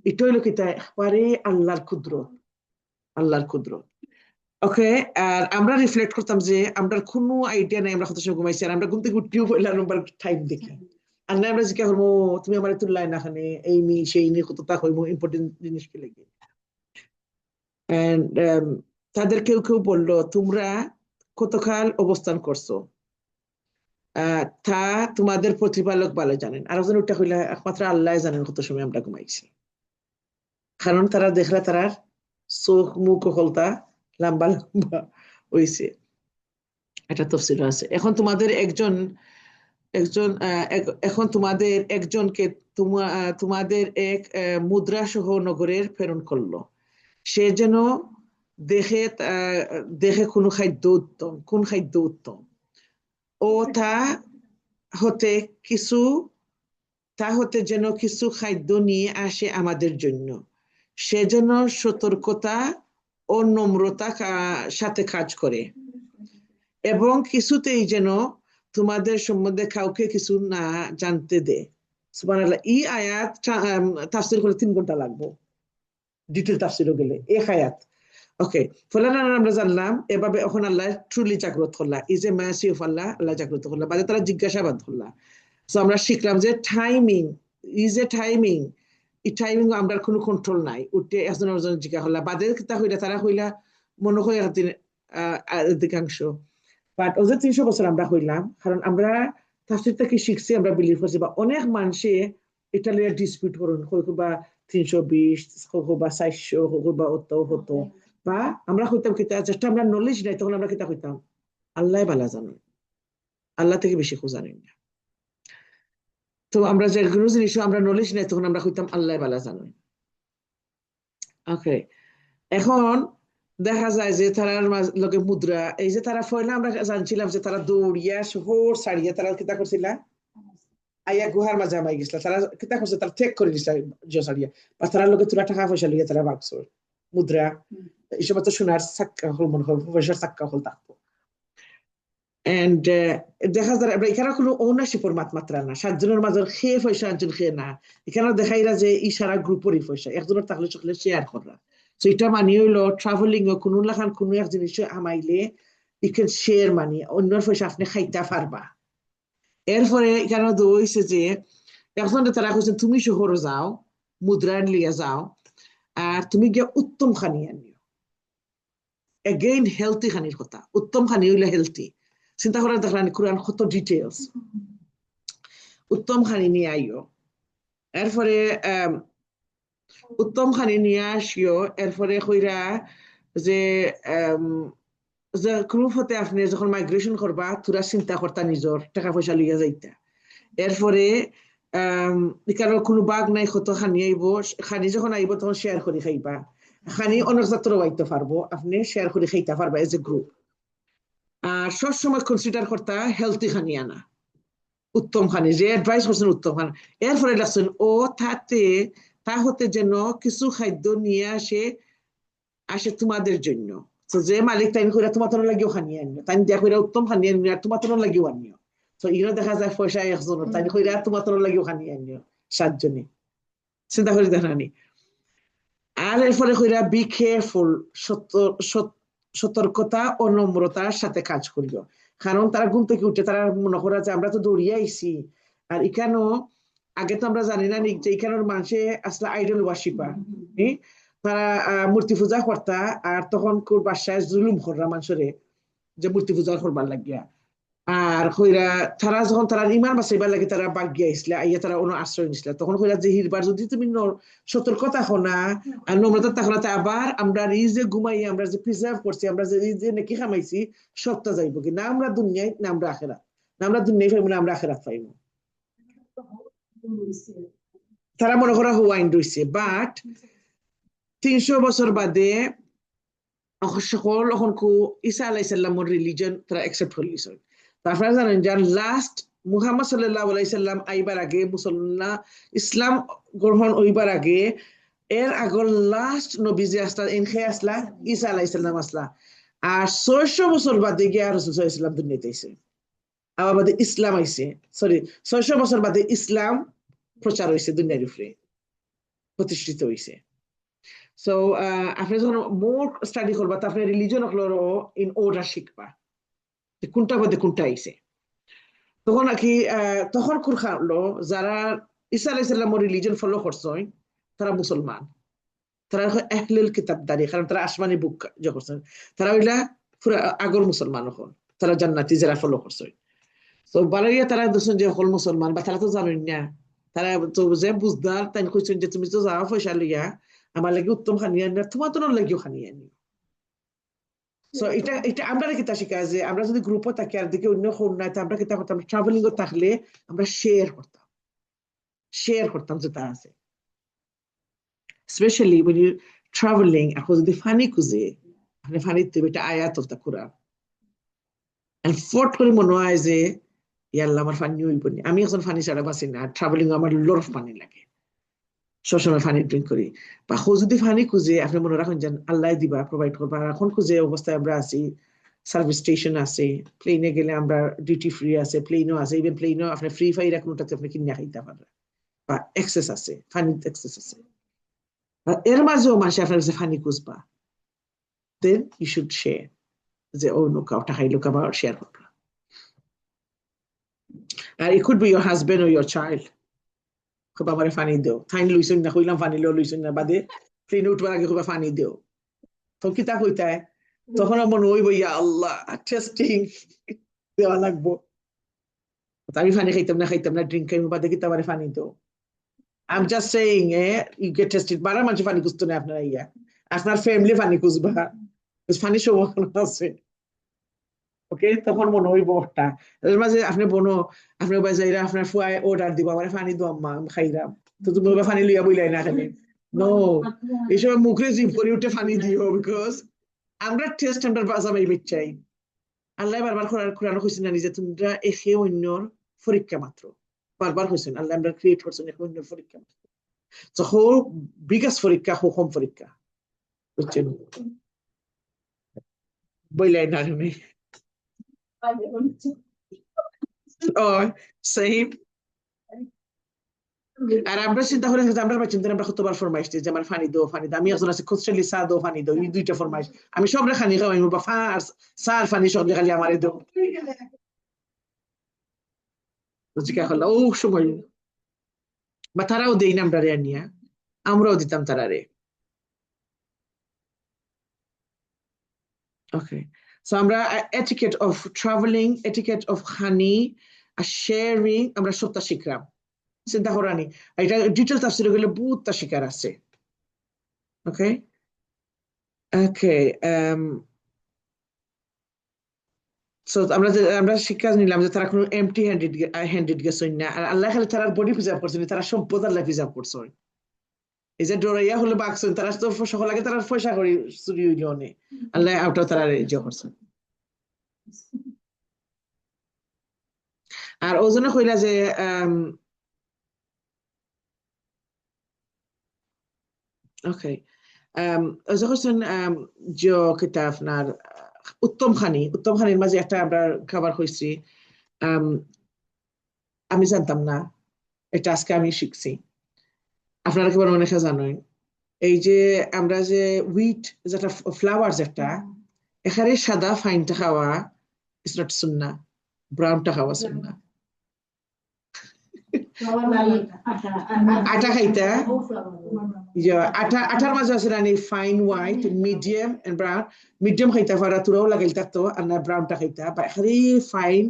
এটা হইলো কি তাই একবারে আল্লাহর কুদরত, আল্লাহর কুদরত। ওকে, আর আমরা রিফ্লেক্ট করতাম যে আমরা কোনো আইডিয়া নাই আমরা কত সময় ঘুমাইছি, আর আমরা ঘুম থেকে উঠিও পড়লাম টাইম দেখি। আর না আমরা জিজ্ঞাসা করবো, তুমি আমার তুললাই না খানে এই নি সেই নি কতটা হইব, ইম্পর্টেন্ট জিনিস কি লাগে। তাদের কেউ কেউ বললো, তোমরা কতকাল অবস্থান করছো, তা তোমাদের প্রতিপালক ভালো জানেন। আর একজন উঠা হইলে, একমাত্র আল্লাহ জানেন কত সময় আমরা ঘুমাইছি, কারণ তারা দেখলে তারা চোখ মুখ হলতা লম্বা লম্বা হয়েছে। এটা তফসিল আছে। এখন তোমাদের একজনকে তোমাদের এক মুদ্রা সহ নগরের প্রেরণ করলো, সে যেন দেখে কোন খাদ্য উত্তম, ও তা হতে যেন কিছু খাদ্য নিয়ে আসে আমাদের জন্য, সে যেন সতর্কতা ও নম্রতা সাথে কাজ করে, এবং কিছুতেই যেন তোমাদের সম্বন্ধে কাউকে কিছু না জানতে দে। সুবহানাল্লাহ। এই আয়াত তাফসীর করলে 3 ঘন্টা লাগবে, ডিটেল তাফসীরও গেলে এক আয়াত। ওকে, ফলে আমরা জানলাম এভাবে এখন আল্লাহ ট্রুলি জাগ্রত করলা, ইজ এ মার্সি অফ আল্লাহ, আল্লাহ জাগ্রত করলা, বাদে তারা জিজ্ঞাসাবাদ করলা। সো আমরা শিখলাম যে টাইমিং ইজ এ টাইমিং, এই টাইমিং আমরা কোনো কন্ট্রোল নাই। উঠে একজন জিজ্ঞাসা করলা, বাদে কিতা হইলা, তারা হইলা মনে হয় অধিকাংশ। বাট ওদের 300 বছর আমরা হইলাম, কারণ আমরা তাফসীরটা কি শিখছি, আমরা বিলিভ করছি, বা অনেক মানুষে এটা লিয়ে ডিসপিউট করুন, বা 320 বা 400 বা অত হতো, বা আমরা হইতাম কিতা, যেটা আমরা নলেজ নাই তখন আমরা কিতা হইতাম, আল্লাহ বালা জানেন, আল্লাহ থেকে বেশি জানেন না। তো আমরা যে কোনো জিনিস আমরা নলেজ নাই তখন আমরা হইতাম আল্লাহ বালা জানেন। ওকে, এখন দেখা যায় যে তারার লগে মুদ্রা, এই যে তারা ফয়লা আমরা জানছিলাম যে তারা দৌড়িয়া শহর ছাড়িয়া তারা কিতা করছিল, আইয়া গুহার মাঝে আমাই গেছিল, তারা কিতা করছে, তারা ঠেক করে দিছিল ছাড়িয়া, বা তারা লোকে তোরা টাকা পয়সা লিয়ে তারা ভাগছ মুদ্রা, এই সময় তো সোনার চাক্কা হল, মনে হয় পয়সার চাক্কা হল থাকতো। এন্ড দেখা যায় এখানে কোনো ওনারশিপের মাত্রা না, 7 জনের মাঝে খেয়ে পয়সা একজন খেয়ে না, এখানে দেখাইরা যে এই সারা গ্রুপেরই পয়সা, একজনের থাকলে সকলে শেয়ার করা। তো এটা মানি হইলো ট্রাভেলিং ও কোনো লাখান কোনো এক জিনিস আমাইলে ইকেন শেয়ার মানি, অন্যর পয়সা আপনি খাইতে পারবা। এরপরে এখানে হয়েছে যে একজনের তারা কইছেন, তুমি শহরে যাও, মুদ্রা লিয়ে যাও, আর তুমি গিয়ে উত্তম খানি আনিও। এগেইন হেলথি খানির কথা, উত্তম খানি হইলে হেলথি। চিন্তা করে দেখলেন কোরআন কত ডিটেলস। উত্তম খানি নিয়ে আইও, এরপরে উত্তম খানি নিয়ে আসিও, এরপরে কইরা যে গ্রুপ হতে আপনি যখন মাইগ্রেশন করবা তোরা চিন্তা করতা নিজর টাকা পয়সা লিয়া যাইতা। এরপরে এখানে কোনো বাঘ নাই, কত খানি আইব, খানি যখন আইব তখন শেয়ার করে খাইবা, খানি অনেক যাত্রা আইতে পারবো, আপনি শেয়ার করে খাইতে পারবা এজ এ গ্রুপ। আর সবসময় কনসিডার করতা হেলথি খানি আনা, উত্তম খানি, যে অ্যাডভাইস করছেন উত্তম খানি। এরপরে লাগছেন ও তা হতে যেন কিছু খাদ্য নিয়ে আসে তোমাদের জন্য। তো যে মালিক তাই করে তোমার তোর লাগিও খানি আনিও, তাই দিয়া করে উত্তম খানি আনিও, আর তোমার তোর লাগিও আনিও। তো এগুলো দেখা যায় পয়সা একজনের, তাই করে তোমার তোর লাগিও খানি আনিও 7 জনে। চিন্তা করে দেখানি। আর এর ফলে কইরা বি কেয়ারফুল, সতর্কতা ও নম্রতার সাথে কাজ করিও। কারণ তারা ঘুম থেকে উঠে তারা মনে করা যে আমরা তো দৌড়িয়ে আইছি, আর এখানেও আগে তো আমরা জানি না যে এখানের মানুষে আসলে আইডল ওয়ার্শিপার, তারা মূর্তি পূজা করতা, আর তখন বাসায় জুলুম কররা মানুষের যে মূর্তি পূজা করবার লাগিয়া। আর কইরা তারা যখন তারা ইমান বাঁচাইবার লাগে তারা বাগিয়া আইসলে আইয়া তারা অন্য আশ্রয় নিছিল, তখন কইরা যে হিরবার যদি তুমি সতর্কতা হো না আর নম্রতা থাকো না, আবার আমরা এই যে ঘুমাই আমরা যে প্রিজার্ভ করছি, আমরা যে এই যে নাকি খামাইছি সবটা যাইব কি না, আমরা দুনিয়ায় না আমরা আখেরাত, না আমরা দুনিয়ায় পাইব না আমরা আখেরাত পাইব। তারা মনে করা হুয়াইন রইছে, বাট 300 বছর বাদে সকল এখন ঈসা আলাইহিস সালামের রিলিজন তারা অ্যাকসেপ্ট করে লিছে। তারপরে জানেন যে লাস্ট মুহাম্মদ সাল্লাল্লাহু আলাইহি সাল্লাম আইবার আগে, মুসলমান ইসলাম গ্রহণ হইবার আগে, এর আগর লাস্ট নবী যে আসলা এনখে আসলা ঈসা আলাইহিস সালাম আসলা। আর 600 বছর বাদে গিয়া রাসূল সাল্লাল্লাহু আলাইহি সাল্লাম দুনিয়াতে আইছে, আবার বাদে ইসলাম আইছে। সরি, 600 বছর বাদে ইসলাম প্রচার হইছে দুনিয়ার উপরে, প্রতিষ্ঠিত হইছে। সো আপনি যখন মোর স্টাডি করবা আপনি রিলিজন হলো ইন অর্ডার শিখবা যে কোনটা বাদে কোনটা আইছে। তখন নাকি তখন কুরখা হলো যারা ঈসা আলাইহিস সালামের রিলিজন ফলো করছেন তারা মুসলমান, তারা আহলুল কিতাবদারি, কারণ তারা আসমানি বুক যে করছেন, তারা হইলা পুরা আগর মুসলমান হন, তারা জান্নাতি যারা ফলো করছেন। তো বালাইয়া তারা দোষণ যে হল মুসলমান, বা তারা তো জানেন না, তারা তো যে বুঝদার তাই কইছেন যে তুমি তো যাও পয়সা লইয়া আমার লাগে উত্তম খানিয়া নিয়ে তোমার তো লাগিও খানিয়া নিও। সো এটা আমরা কিতা শিখা যে আমরা যদি গ্রুপে থাকি আর দিকে অন্য কোন নাই, আমরা কিতা করতাম, ট্রাভেলিং এ থাকলে আমরা শেয়ার করতাম যেটা আছে, স্পেশালি when you traveling। এখন যদি ফানি খুঁজে আপনি ফানি তো এটা আয়াত অফ দা কোরআন, and ফট করে মনে হয় যে ইয়াল্লাহ আমার ফানি হইব না, আমি এখন ফানি ছাড়া বাঁচি না, ট্রাভেলিং আমার লট অফ পানি লাগে, সবসময় পানি ড্রিঙ্ক করি। বা যদি পানি খুঁজে আপনি মনে রাখেন যে আল্লাহ দিবা প্রোভাইড করবা। এখন খুঁজে অবস্থায় আমরা আছি, সার্ভিস স্টেশন আছে, প্লেনে গেলে আমরা ডিউটি ফ্রি আছে, প্লেনও আছে, ইভেন প্লেনও আপনি ফ্রি ফাই রাখুনটাতে আপনি কিনে খাইতে পারবেন, বা এক্সেস আছে, পানির এক্সেস আছে। এর মাঝেও মাসে আপনার কাছে পানি খুঁজবা, দেন ইউ শুড শেয়ার, যে ও নৌকা ওটা খাইলো বা শেয়ার করবা। আর it could be your husband or your child, খুব আমার পানি দেও, থাইন লইছেন না, কইলাম পানি লইছেন না, বাদে প্লেনে উঠবার আগে খুব পানি দেও, তো কি তা কইতায়, তখন মনে হইব ইয়া আল্লাহ টেস্টিং দেওয়া লাগবো, আমি পানি খাইতাম না ড্রিঙ্ক খাইবো, বাদে কি তাবারে পানি দেও। I'm just saying, you get tested, বারা মানুষ পানি খুঁজতো না আপনারা, ইয়া আপনার ফ্যামিলি পানি খুঁজবা, পানি সম্ভাবনা আছে, ওকে, তখন মনে হইব ওটা। এর মাঝে আপনি বনো আপনি বাজাইরা আপনার ফুয়ায় অর্ডার দিব আমার পানি দো আম্মা আমি খাইরাম, তো তুমি পানি লইয়া বইলাই না খালি নো, এই সময় মুখে জিভ করে উঠে পানি দিও, বিকজ আমরা টেস্ট আমরা বাজাবাই চাই। আল্লাহ বারবার কোরআন কইছেন না যে তোমরা একে অন্যর পরীক্ষা মাত্র, বারবার কইছেন আল্লাহ আমরা ক্রিয়েট করছেন একে অন্যর পরীক্ষা মাত্র। তো হোক বিগেস্ট পরীক্ষা, হোক হোম পরীক্ষা, বুঝছেন, বইলাই না তুমি সেম। আর আমরা চিন্তা করে আমরা চিন্তা আমরা কতবার ফরমাইশ যে আমার ফানি দো, আমি এখন আছে খুচরালি চা দো ফানি দো, এই দুইটা ফরমাইশ আমি সব খানি খাওয়াই, বা ফার সার ফানি সব খালি আমারে দো, বুঝিকা হলো ও সময়। বা তারাও দেই না আমরা রে নিয়া, আমরাও দিতাম তারারে। ওকে, সো আমরা etiquette of travelling, etiquette of honey আর শেয়ারিং আমরা সবটা শিখলাম, চিন্তা করানি। এটা ডিটেল তাফসিরে গেলে বহুতটা শিকার আছে। ওকে ওকে, সো আমরা শিক্ষা নিলাম যে তারা কোনো এমটি হ্যান্ডেড গেছেন না, আর আল্লাহ খালি তারা বডি প্রিজার্ভ করছেন, তারা সম্পদ আল্লাহ প্রিজার্ভ করছেন। এই যে ডরাইয়া হলে বাঁকছেন, তারা তো সকল আগে তারা পয়সা করি চুরি হইল অনেক, আল্লাহ আউটাও তারা যে করছেন। আর ও জন্য কইলা যে ওকে ওই যে করছেন যে কিতা আপনার উত্তম খানির মাঝে একটা আমরা খাবার হয়েছি, আমি জানতাম না, এটা আজকে আমি শিখছি। আপনারা কি বড় মনে জানেন এই যে আমরা যে উইট যেটা ফ্লাওয়ার যেটা এখানে সাদা ফাইনটা খাওয়া ইজ নট সুন্নাহ ব্রাউনটা খাওয়া সুন্নাহ আটা খাইতা আটার মাঝে আছে রানি fine white medium and brown medium খাইতা পারা তুরাও লাগাইল থাকতো আর না ব্রাউনটা খাইতা বা এখানে ফাইন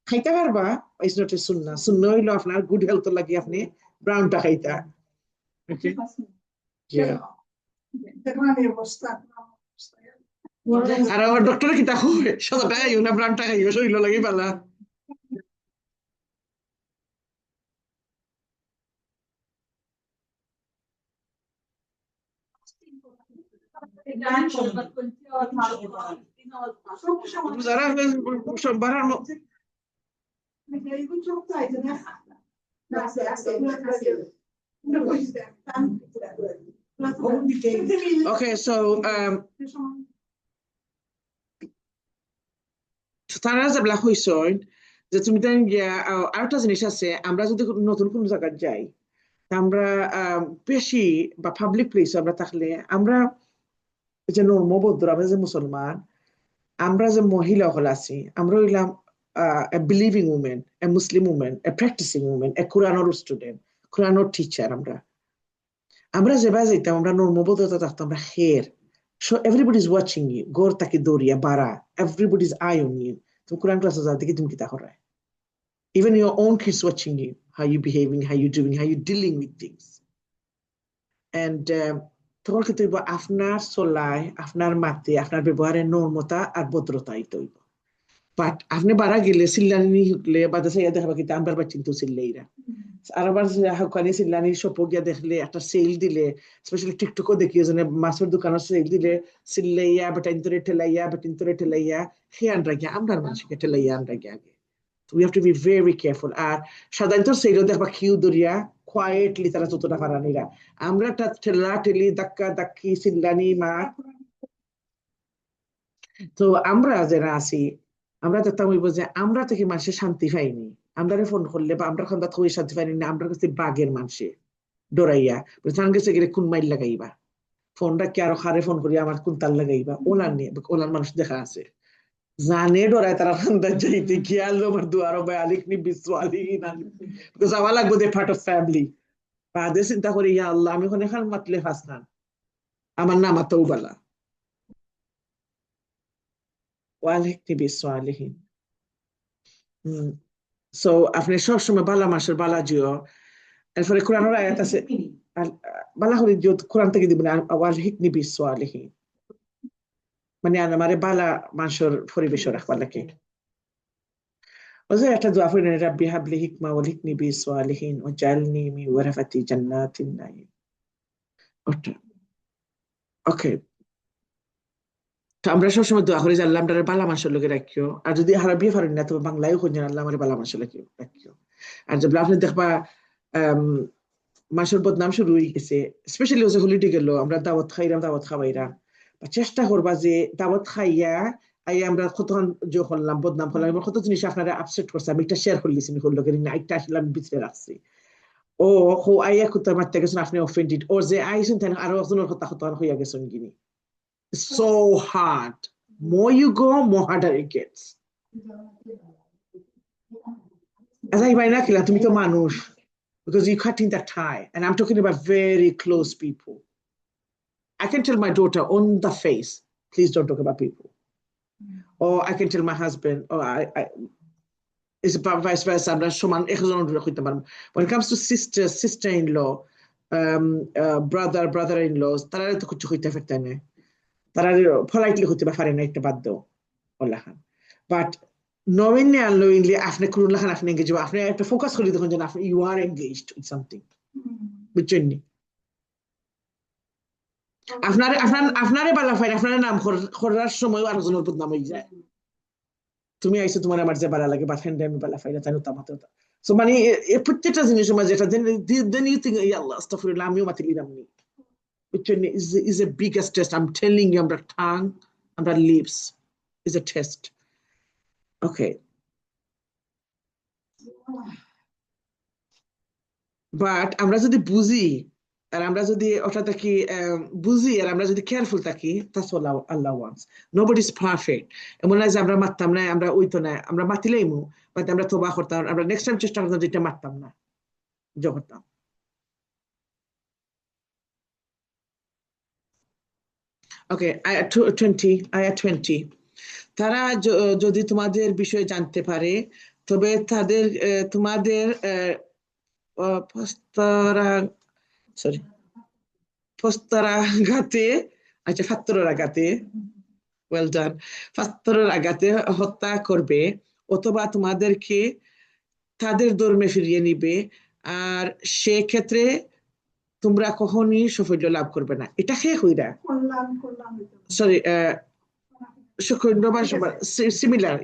খাইতে পারবা ইজ নট সুন্নাহ সুন্নাহ হইলো আপনার গুড হেলথ লাগি আপনি ব্রাউনটা খাইতা ওকে আর আমার ডক্টর কি তা হবে সাদাটা খাইও না ব্রাউনটা খাইও শরীর লাগি পালা যারা বাড়ার okay so তারা যেগুলা হইছেন যে তুমি তাই আরেকটা জিনিস আছে আমরা যদি নতুন কোন জায়গায় যাই আমরা বেশি বা পাবলিক প্লেস আমরা থাকলে আমরা যে নর্মবদ্ধ আমরা যে মুসলমান আমরা যে মহিলা হল আছি আমরা হইলাম a believing woman, a Muslim woman, a practicing woman, a Quranor student, Quranor teacher আমরা যেভাবে যাইতাম আমরা নর্মবদ্ধতা থাকতাম আমরা হের so everybody is watching you গোর তাকে দৌড়িয়া বাড়া everybody is eye on you তুমি কোরআন ক্লাসে যাও দেখি তুমি কি তা করায় even your own kids watching you how you behaving how you doing how you dealing with things and তখন কি তৈব আপনার চলায় আপনার মাতে আপনার ব্যবহারের নর্মতা আর ভদ্রতাই তৈব বাট আপনি বাড়া গেলে চিল্লানি হুকলে বাদে চাইয়া দেখাবা কিন্তু আমার বা চিন্তু চিল্লাইরা আর আবার হাউকানি চিল্লানি সপ গিয়া দেখলে একটা সেল দিলে স্পেশালি টিকটকও দেখি ওজনে মাছের দোকানের সেল দিলে চিল্লাইয়া বেটাইন্তরে ঠেলাইয়া সে আনরা গিয়া আমরার মানুষকে ঠেলাইয়া আনরা গিয়া আগে we have to be very careful আর সাধারণত সেলও দেখবা কিউ দরিয়া কোয়াইটলি তারা যতটা পারানিরা আমরা একটা ঠেলা ঠেলি ধাক্কা ধাক্কি চিল্লানি মা তো আমরা যারা আছি আমরা দেখতাম হইব যে আমরা থেকে মানুষের শান্তি পাইনি আমরা ফোন করলে বা আমরা খান্দা থই শান্তি পাইনি না আমরা কাছে বাঘের মানুষে ডরাইয়া তার কাছে গেলে কোন মাইল লাগাইবা ফোনটা কি আরো খারে ফোন করি আমার কোন তাল লাগাইবা ওলার নিয়ে ওলার মানুষ দেখা আছে জানে ডরায় তারা খান্দা যাইতে কি আলো আমার দুয়ারো ভাই আলিকনি বিশ্বআলি না বিকজ আমার লাগবো দে পার্ট অফ ফ্যামিলি বাদে চিন্তা করি ইয়া আল্লাহ আমি ওখানে খান মাতলে ফাসনান আমার নাম তৌবালা ওয়ালাইকুম বিশ্বআলিহীন so আপনি সব সময় বালা মাসের বালা জিও এরপরে কোরআনের আয়াত আছে বালা হরি জিও কোরআন থেকে দিবেন ওয়াল হিকনি বিসওয়ালিহিন মানে আমারে বালা মাসের পরিবেশ রাখবা লাগে ওই একটা দোয়া পড়েন রাব্বি হাবলি হিকমা ওয়াল হিকনি বিসওয়ালিহিন ওয়াজআলনি মিন ওয়ারাফাতি জান্নাতিন নাঈম ওকে তো আমরা সবসময় দোয়া করি যে আল্লাহ আমাদের বালা মাসের লোকে রাখিও আর যদি আরবি পারেন না তবে বাংলায়ও খুঁজেন আল্লাহ আমার বালা মাসের লোকে রাখিও আর যখন আপনি দেখবা মাসের বদনাম শুরু হয়ে গেছে স্পেশালি ওই যে হলিডে গেল আমরা দাওয়াত খাওয়াইরাম বা চেষ্টা করবা যে দাওয়াত খাইয়া আই আমরা কতক্ষণ যে করলাম বদনাম করলাম এবার কত জিনিস আপনারা আপসেট করছে আমি একটা শেয়ার করলিছি আমি হল লোকের একটা আসলে আমি ভিতরে রাখছি ও হো আইয়া কোথা মারতে গেছেন আপনি অফেন্ডেড ও যে আইসেন তাই আরো একজনের কথা হইয়া গেছেন কিনি so hard. More you go, more harder it gets. As I might not kill to manush because you're cutting that tie, and I'm talking about very close people. I can tell my daughter on the face, please don't talk about people. Or I can tell my husband, or it's about vice versa. When it comes to sister-in-law, brother-in-laws, তারা politely হতে পারে না একটা বাদ দাও ওলাহান but knowingly and unknowingly আপনি কোন লাখান আপনি এঙ্গেজ হবেন আপনি একটা ফোকাস করে দেখুন যে আপনি you are engaged with something বুঝছেন নি আপনারে বালা ফাইন আপনার নাম করার সময় আরেকজনের বদনাম হয়ে যায় তুমি আইছো তোমার আমার যে বালা লাগে বা ফ্রেন্ড আমি বালা ফাইনা তাই তো মাত্র সো মানে প্রত্যেকটা জিনিসের মাঝে এটা দেন ইউ থিংক ইয়া আল্লাহ আস্তাগফিরুল্লাহ আমিও মাতিলাম নি which is the biggest test. I'm telling you, our tongue, our lips is a test. Okay. But আমরা যদি বুঝি আর আমরা যদি ওটা থাকি বুঝি আর আমরা যদি কেয়ারফুল থাকি, that's what Allah wants. Nobody is perfect. এমন না যে আমরা মারতাম না, আমরা ওইতো না, আমরা মাতিলেই বাট আমরা তোবা করতাম, আমরা নেক্সট টাইম চেষ্টা করতাম যেটা মারতাম না, যা করতাম। ওকে, আয়াত 20 তারা যদি তোমাদের বিষয়ে জানতে পারে তবে তাদের তোমাদের ফস্তরাঘাতে, আচ্ছা ফাত্তরের আঘাতে, ওয়েল ডান, ফাত্তরের আঘাতে হত্যা করবে অথবা তোমাদেরকে তাদের ধর্মে ফিরিয়ে নিবে, আর সে ক্ষেত্রে তোমরা কখনই সাফল্য লাভ করবে না। এটা খেয়ে হইরা সরি সাফল্য বা সিমিলার,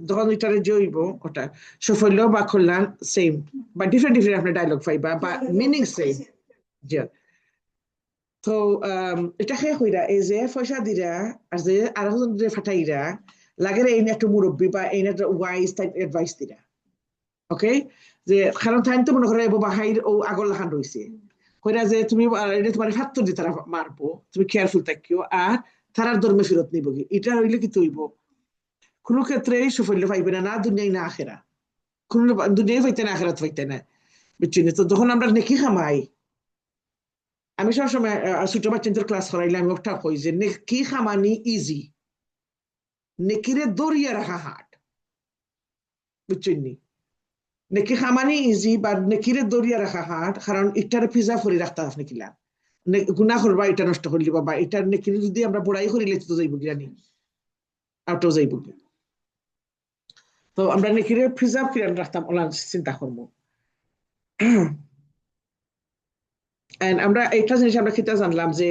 যখন ওইটারে জৈব ওটা সাফল্য বা কল্যাণ সেম বা ডিফারেন্ট আপনার ডায়লগ পাইবা বা মিনিং সেম। তো এটা খেয়ে হইরা এই যে পয়সা দিরা আর যে আরেকজন যে ফাটাইরা লাগে এই একটা মুরব্বী বা এই একটা ওয়াইজ টাইপ অ্যাডভাইস দিরা। ওকে, যে কারণ টাইম তো মনে করে বাহাইর ও আগল লাখান রয়েছে কইরা যে তুমি তোমার ফাত্তর দিয়ে তারা মারবো, তুমি কেয়ারফুল থাকিও আর তারার ধর্মে ফেরত নিব কি, এটা হইলে কি তৈব কোনো ক্ষেত্রে সাফল্য পাইবে না, না দুনিয়ায় না আখেরা, কোন দুনিয়ায় পাইতে না আখেরাত পাইতে না, বুঝছি না। তো যখন আমরা নেকি খামাই, আমি সবসময় ছোট বাচ্চাদের ক্লাস করাইলে আমি ওটা কই যে নেকি খামানি ইজি, নেকিরে দরিয়া রাখা হাট, বুঝছেন নি? নেকি খামানি ইজি বা নেকিরে দরিয়া রাখা হাট, কারণ এটার পিজা ফরি রাখতে আপনি কিলা গুণা করবা, এটা নষ্ট করলি বা এটার নেকিরে যদি আমরা বড়াই করিলে তো যাইব গিরানি আউটও যাইব গিয়া। তো আমরা নেকিরে প্রিজার্ভ করে রাখতাম ওলা চিন্তা করবো। আমরা একটা জিনিস আমরা খেতে জানলাম যে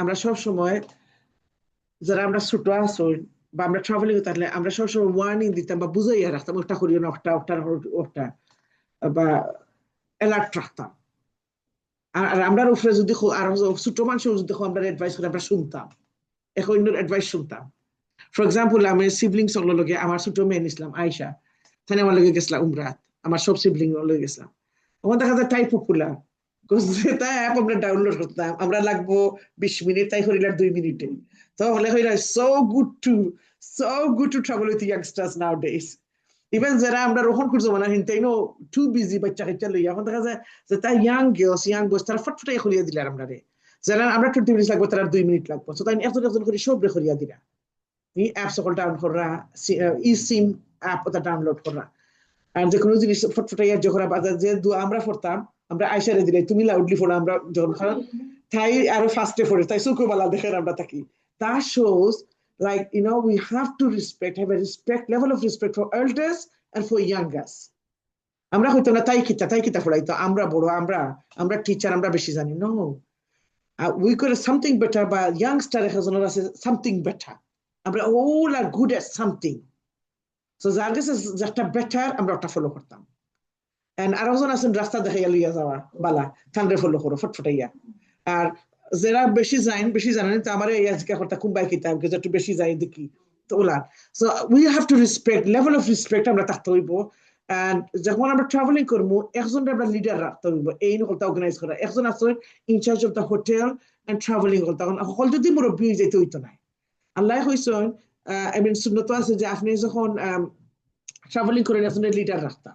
আমরা সব সময় যারা আমরা ছোট আছো বা আমরা ট্রাভেলিং থাকলে আমরা সবসময় ওয়ার্নিং দিতাম বা বুঝাইয়া রাখতাম, ওটা করিও না, ওটা বা অ্যালার্ট রাখতাম। আর আমরা উপরে যদি আর ছোট মানুষ যদি আমরা অ্যাডভাইস করে আমরা শুনতাম, এখন অ্যাডভাইস শুনতাম। ফর এক্সাম্পল আমি সিবলিংস লগে আমার ছোট মেয়ে নিছিলাম আয়সা, তাই আমার লগে গেছিলাম উমরাত, আমার সব সিবলিং লগে গেছিলাম। আমার দেখা যায় তাই পপুলার তাই অ্যাপ আমরা ডাউনলোড করতাম, আমরা লাগবো 20 মিনিট, তাই করিলাম 2 মিনিটে। তো হলে হইলা so good to travel with youngsters nowadays. Even যারা আমরা রোহন করছো মানে তাই নো টু বিজি বাচ্চা কাচ্চা লইয়া, এখন দেখা যায় যে তাই ইয়াং বয়স তারা ফটফটাই খুলিয়া দিলে আমরা রে, যারা আমরা 20 মিনিট লাগবো তারা 2 মিনিট লাগবো, তো তাই একজন করে সব রে খুলিয়া দিলা। এই অ্যাপ সকল ডাউনলোড করা, ই সিম অ্যাপ ওটা ডাউনলোড করা, আর যে কোনো জিনিস ফটফটাইয়া যখন যে আমরা পড়তাম, আমরা আয়সারে দিলে তুমি লাউডলি পড়ো, আমরা যখন তাই আরো ফাস্টে পড়ে, তাই চুকুবালা দেখেন আমরা থাকি। That shows like we have to have a level of respect for elders and for youngers. আমরা হয়তো না তাই কিতা পড়াইতো, আমরা বড়, আমরা টিচার, আমরা বেশি জানি। No, we could have something better, বা youngster has something better. আমরা all are good at something, so যার কাছে যেটা বেটার আমরা ওটা ফলো করতাম। আর একজন আছেন রাস্তা দেখাইয়া লইয়া যাওয়া বালা, ঠান্ডা ফলো করো ফটফটাইয়া। আর যারা বেশি জানেন তো আমার এই আজকে করতে কুম্বাই কিতাব একটু বেশি যাই দেখি তো OLA. So we have to respect, level of respect আমরা থাকতে হইব। এন্ড যখন আমরা ট্রাভেলিং করবো একজন আমরা লিডার রাখতে হইব, এই নকলটা অর্গানাইজ করা, একজন আছে in charge of the hotel and travelling হল, তখন সকল যদি মুরব্বী হয়ে যেতে হইতো না। আল্লাহ কইছেন সুন্নত আছে যে আপনি যখন ট্রাভেলিং করেন একজনের লিডার রাখতা,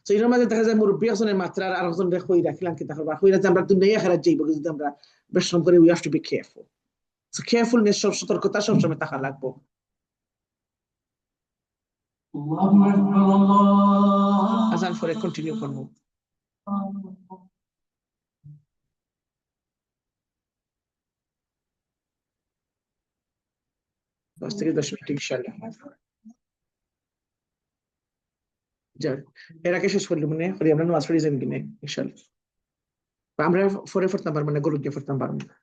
তো এর মাঝে দেখা যায় মুরব্বী একজনের মাত্রা আর আরেকজন হই রাখিলাম কি তাহলে হই রাখতে আমরা দুনিয়া খারাপ যাইব যদি আমরা বেশরম করে। We have to be careful. So carefulness, সব সতর্কতা সবসময় থাকা লাগবো। আজান পরে কন্টিনিউ করবো। 10 থেকে 10 মিনিট ইনশাআল্লাহ। এর আগে শেষ করলি মনে করি আমরা নামাজ পড়ে যাবেন কিনে ইনশাআল্লাহ, আমরা পরে পড়তাম পারবো না, গরু দিয়ে পড়তাম পারবো না।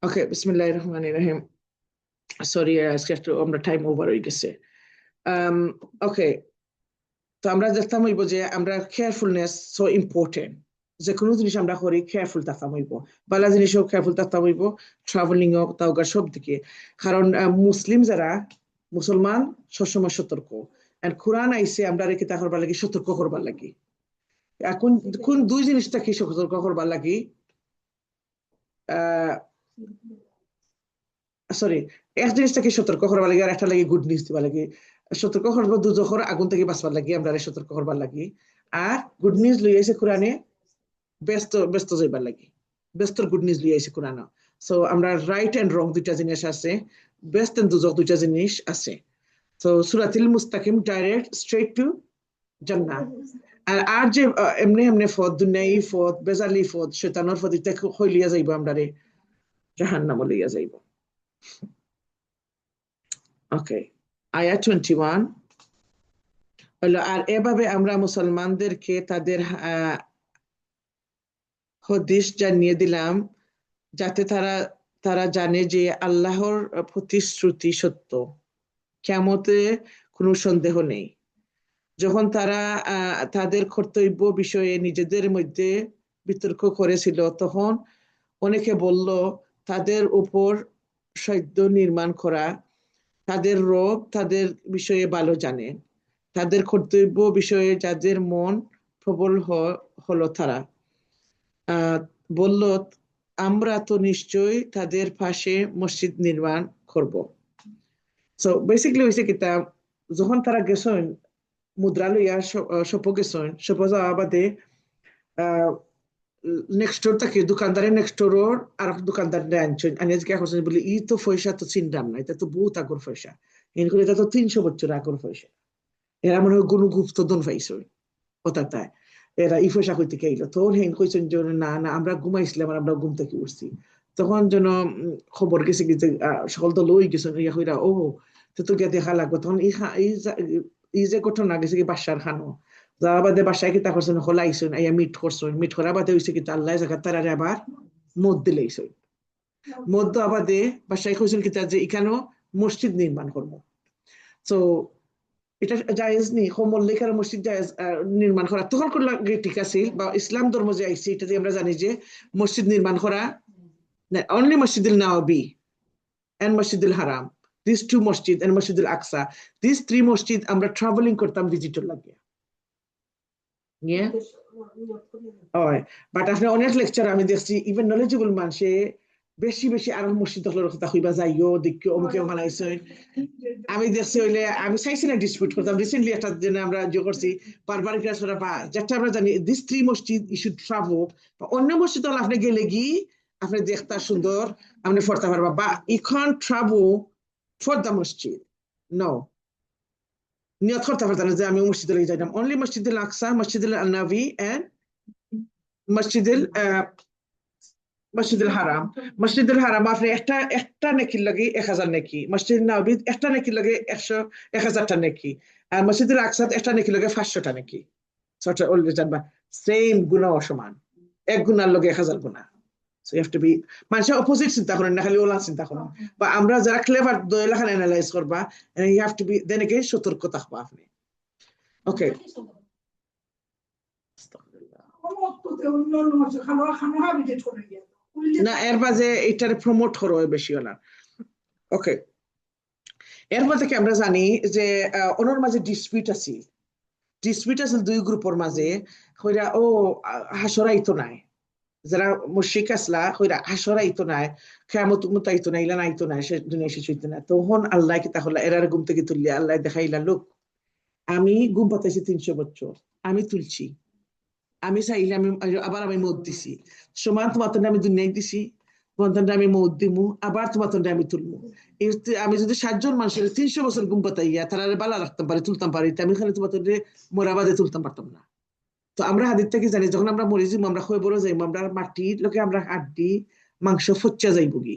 ওকে, বিসমিল্লাহির রহমানির রহিম। সরি আজকে একটু আমরা টাইম ওভার হয়ে গেছে। ওকে, তো আমরা দেখতাম হইব যে আমরা কেয়ারফুলনেস সো ইম্পর্টেন্ট, যে কোনো জিনিস আমরা করি কেয়ারফুল থাকতাম হইব, বালা জিনিসও কেয়ারফুল থাকতাম হইব, ট্রাভেলিং হোক তাওগা সব দিকে। কারণ মুসলিম যারা মুসলমান সবসময় সতর্ক, আর কোরআন আইসে আমরা রেখে থাকার লাগি সতর্ক করবার লাগি। এখন কোন দুই জিনিসটা কি সতর্ক করবার লাগি সরি এক জিনিসটাকে সতর্ক করবার লাগে আর একটা লাগে গুড নিউজ দিবার লাগে সতর্ক করবো দুজখর আগুন থেকে বাঁচবার লাগি আমরা সতর্ক করবার লাগি আর গুড নিউজ লই আইছে কোরআনে ব্যস্ত ব্যস্ত যাইবার লাগি ব্যস্তর গুড নিউজ লই আইছে কোরআনে সো আমরা রাইট এন্ড রং দুইটা জিনিস আছে বেস্ট এন্ড দুজখ দুইটা জিনিস আছে সো সূরাতুল মুস্তাকিম ডাইরেক্ট স্ট্রেট টু জান্নাহ আর যে এমনি এমনি ফদ দুনিয়াই ফদ বেজালি ফদ শয়তানের ফদ এটা হইলিয়া যাইব আমরা রে জাহান্নাম লইয়া যাইব ওকে আয়াত 21 হলো আর এভাবে আমরা মুসলমানদেরকে তাদের হাদিস জানিয়ে দিলাম যাতে তারা জানে যে আল্লাহর প্রতিশ্রুতি সত্য কিয়ামতে কোনো সন্দেহ নেই যখন তারা তাদের কর্তব্য বিষয়ে নিজেদের মধ্যে বিতর্ক করেছিল তখন অনেকে বলল তাদের উপর সৈন্য নির্মাণ করা তাদের রব তাদের বিষয়ে ভালো জানে তাদের কর্তব্য বিষয়ে যাদের মন প্রবল হলো তারা বলল আমরা তো নিশ্চয়ই তাদের পাশে মসজিদ নির্মাণ করব সো বেসিক্যালি হইছে কিতা যখন তারা গেছেন মুদ্রা লইয়া সপ গেছেন সপ যাওয়া বাদে নেক্সট ডোর থেকে দোকানদারের নেক্সট ডোর আর দোকানদার আনছেন আনিয়ে জিজ্ঞাসা করছেন বলে ই তো পয়সা তো চিনলাম না এটা তো বহুত আগর পয়সা এটা তো 300 বছর আগর পয়সা এরা মনে হয় কোনো গুপ্তধন পাইছে ওটাতে এরা ই পয়সা কইতে গেল তখন হেন কইছেন যে না না আমরা ঘুমাইছিলাম আর আমরা ঘুম থেকে উঠছি তখন যেন খবর গেছে কি যে সকল তো লই গেছেন ইয়া কইরা ও তো গিয়ে দেখা লাগবে তখন এই যে ঘটনা গেছে কি বাসার খানো যাওয়া বাদে বাসায় কিতা করছেন হলাইছেন আইয়া মিট করছেন মিট করা বাদে হইছে কি আল্লাহ জায়গা তারা আবার মদ দিলেইছেন মদ আবাদে বাসায় কইছেন কিতা যে এখানেও মসজিদ নির্মাণ করবো তো এটা জায়েজ নেই মল্লিকার মসজিদ জায়েজ নির্মাণ করা তখন করলে ঠিক আছে বা ইসলাম ধর্ম যে আইছে এটাতে আমরা জানি যে মসজিদ নির্মাণ করা অনলি মসজিদুল নববী and মসজিদুল হারাম these two মসজিদ and মসজিদুল আকসা these three মসজিদ আমরা ট্রাভেলিং করতাম ভিজিটর লাগিয়া বাট আপনি অনেক লেকচার আমি দেখছি ইভেন নলেজেবল মানুষে বেশি বেশি আরো মসজিদ কথা হইবা যাইও দেখি অমুকে বানাইছে আমি দেখছি হইলে আমি চাইছি না ডিসপিউট করতাম রিসেন্টলি একটা দিনে আমরা যে করছি বারবার বা যেটা আমরা জানি দিস থ্রি মসজিদ ইউ শুড ট্রাভেল অন্য মসজিদ হলে আপনি গেলে কি আপনি দেখতে সুন্দর আপনি পড়তে পারবা বা you can travel for the মসজিদ নো নিয়ত করতে পারতাম যে আমি মসজিদে যাইতাম অনলি মসজিদুল আকসা মসজিদুল নববী এন্ড মসজিদুল হারাম মসজিদুল হারাম আপনি একটা নেকির লাগে 1000 নেকি মসজিদ নববী একটা নেকির লাগে 1000টা নেকি আর মসজিদুল আকসা একটা নেকির লাগে 500টা নেকি সবটা অলরেডি জানবা সেম গুনাহ সমান এক গুনার লগে 1000 গুনাহ so you have to be মানুষের অপোজিট চিন্তা করেন না খালি ওলা চিন্তা করেন বা আমরা যারা ক্লেভার দয়লাখান অ্যানালাইজ করবা and you have to be then again সতর্ক থাকবা আপনি ওকে না এর মাঝে এটারে প্রমোট করো বেশি না ওকে এর মধ্যে কি আমরা জানি যে ওনার মাঝে ডিসপিউট আছে দুই গ্রুপের মাঝে কইরা ও হাসরাইতো নাই যারা মুশরিক আসলা কইরা হাসরাইতো নাই কিয়ামত মুতাইতো নাই ইলা নাইতো নাই সে দুনিয়া শেষ হইতো না তখন আল্লাহ কি তাহলে এরার ঘুম থেকে তুললি আল্লাহ দেখাইলা লোক আমি ঘুম পাতাইছি 300 বছর আমি তুলছি আমি চাইলে আমি আবার আমি মত দিছি সমান তোমার আমি দুনিয়ায় দিছি তোমার আমি মত দিমু আবার তোমার আমি তুলবো আমি যদি 7 জন মানুষের 300 বছর ঘুম পাতাইয়া তারা বালা রাখতাম পারি তুলতাম পারি আমি খালি তোমার মোরাবাদে তুলতাম পারতাম না তো আমরা হাদিস থেকে জানি যখন আমরা মরে যাইব আমরা হয়ে বড় যাইব আমরা মাটির লোকে আমরা হাড্ডি মাংস ফচ্চা যাইব কি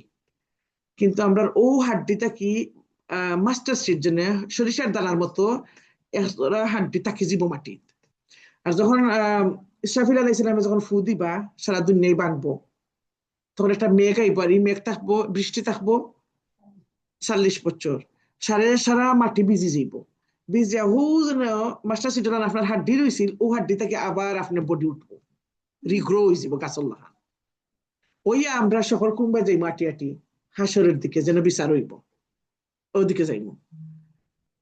কিন্তু আমরা ও হাড্ডিটা কি মাস্টার সিট জন্য সরিষার দানার মতো হাড্ডি তাকে জীব মাটিত আর যখন ইসরাফিল আলাইহিস সালাম যখন ফু দিবা সারা দুনিয়ায় বাঁধবো তখন একটা মেঘ আইব আর এই মেঘ থাকবো বৃষ্টি থাকবো 40 বছর সারা মাটি ভিজি যাইব ভিজে মাস্টার সিট আপনার হাড্ডি রয়েছিল ও হাড্ডি থেকে আবার আপনার বডি উঠবো রিগ্রো হয়ে যাব গাছল্লাহ ওই আমরা সকল কুম্বা যাই মাটি আটি হাসরের দিকে যেন বিচার হইব ওদিকে যাইব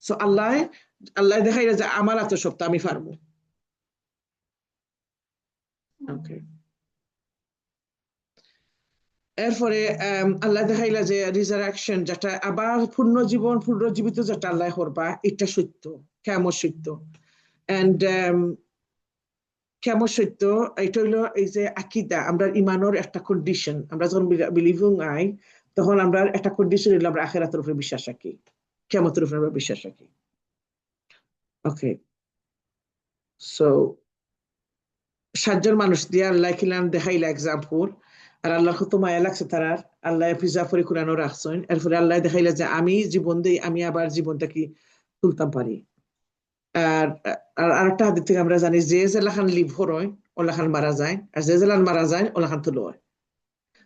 সো আল্লাহ দেখাই যে আমার এত সপ্তাহ আমি পারবো ওকে, এরপরে আল্লাহ দেখাইলা যে রিজারাকশন যেটা আবার পুনর্জীবিত যেটা আল্লাহ করবা, এটা সত্য, কেমন সত্য। এন্ড কেমন সত্য, এটা হইলো এই যে আকিদা, আমরা ইমানের একটা কন্ডিশন। আমরা যখন বিলিভিং আই, তখন আমরা একটা কন্ডিশন হইলো আমরা আখিরাতের উপরে বিশ্বাস রাখি, কিয়ামতের উপরে আমরা বিশ্বাস রাখি। ওকে, সো 7 জন মানুষ দিয়ে আল্লাহ কিলাম দেখাইলা এক্সাম্পল, আর আল্লাহ কত মায়া লাগছে তারার, আল্লাহ প্রিজার্ভ করে কোরআনও রাখছেন। এরপরে আল্লাহ দেখাইলা যে আমি জীবন দেই, আমি আবার জীবনটা কি তুলতাম পারি। আর আরেকটা হাদিস থেকে আমরা জানি যে জেলাখান লিভ হয় ওলাখান মারা যায়, আর যে জেলান মারা যায় ওলাখান তুলো হয়।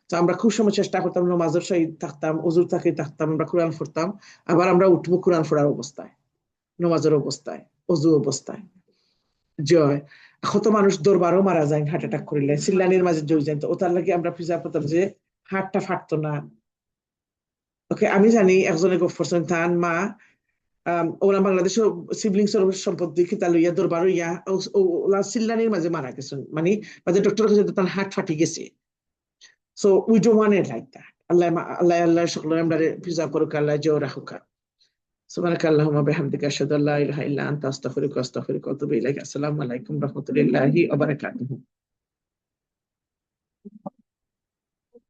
তো আমরা খুব সময় চেষ্টা করতাম, নামাজের সহিত থাকতাম, অজুর থাকি থাকতাম, আমরা কোরআন পড়তাম, আবার আমরা উঠবো কোরআন পড়ার অবস্থায়, নামাজের অবস্থায়, অজু অবস্থায়। জয়, কত মানুষ দরবারও মারা যায় হার্ট অ্যাটাক করিলে, সিল্লানির মাঝে জয় যায়। তো ওটার লাগে আমরা প্রিজার্ভ করতাম যে হার্টটা ফাটতো না। ওকে, আমি জানি একজনের গফরসন তান মা ওরা বাংলাদেশের সিবলিংস সম্পত্তি খিতা লইয়া দরবার হইয়া ওলা সিল্লানির মাঝে মারা গেছেন, মানে মাঝে ডক্টর কাছে তার হার্ট ফাটি গেছে। So we don't want it like that. আল্লাহ আল্লাহ আল্লাহ সকলের আমরা প্রিজার্ভ করুক, আল্লাহ জয় রাখুক। সুবহানাক আল্লাহুম্মা বিহামদিকা আশহাদু আল্লা ইলাহা ইল্লা আনতা আস্তাগফিরুকা ওয়া আস্তাগফিরুকা ওয়া আতুবু ইলাইক। আসসালামু আলাইকুম ওয়া রাহমাতুল্লাহি ওয়া বারাকাতুহু।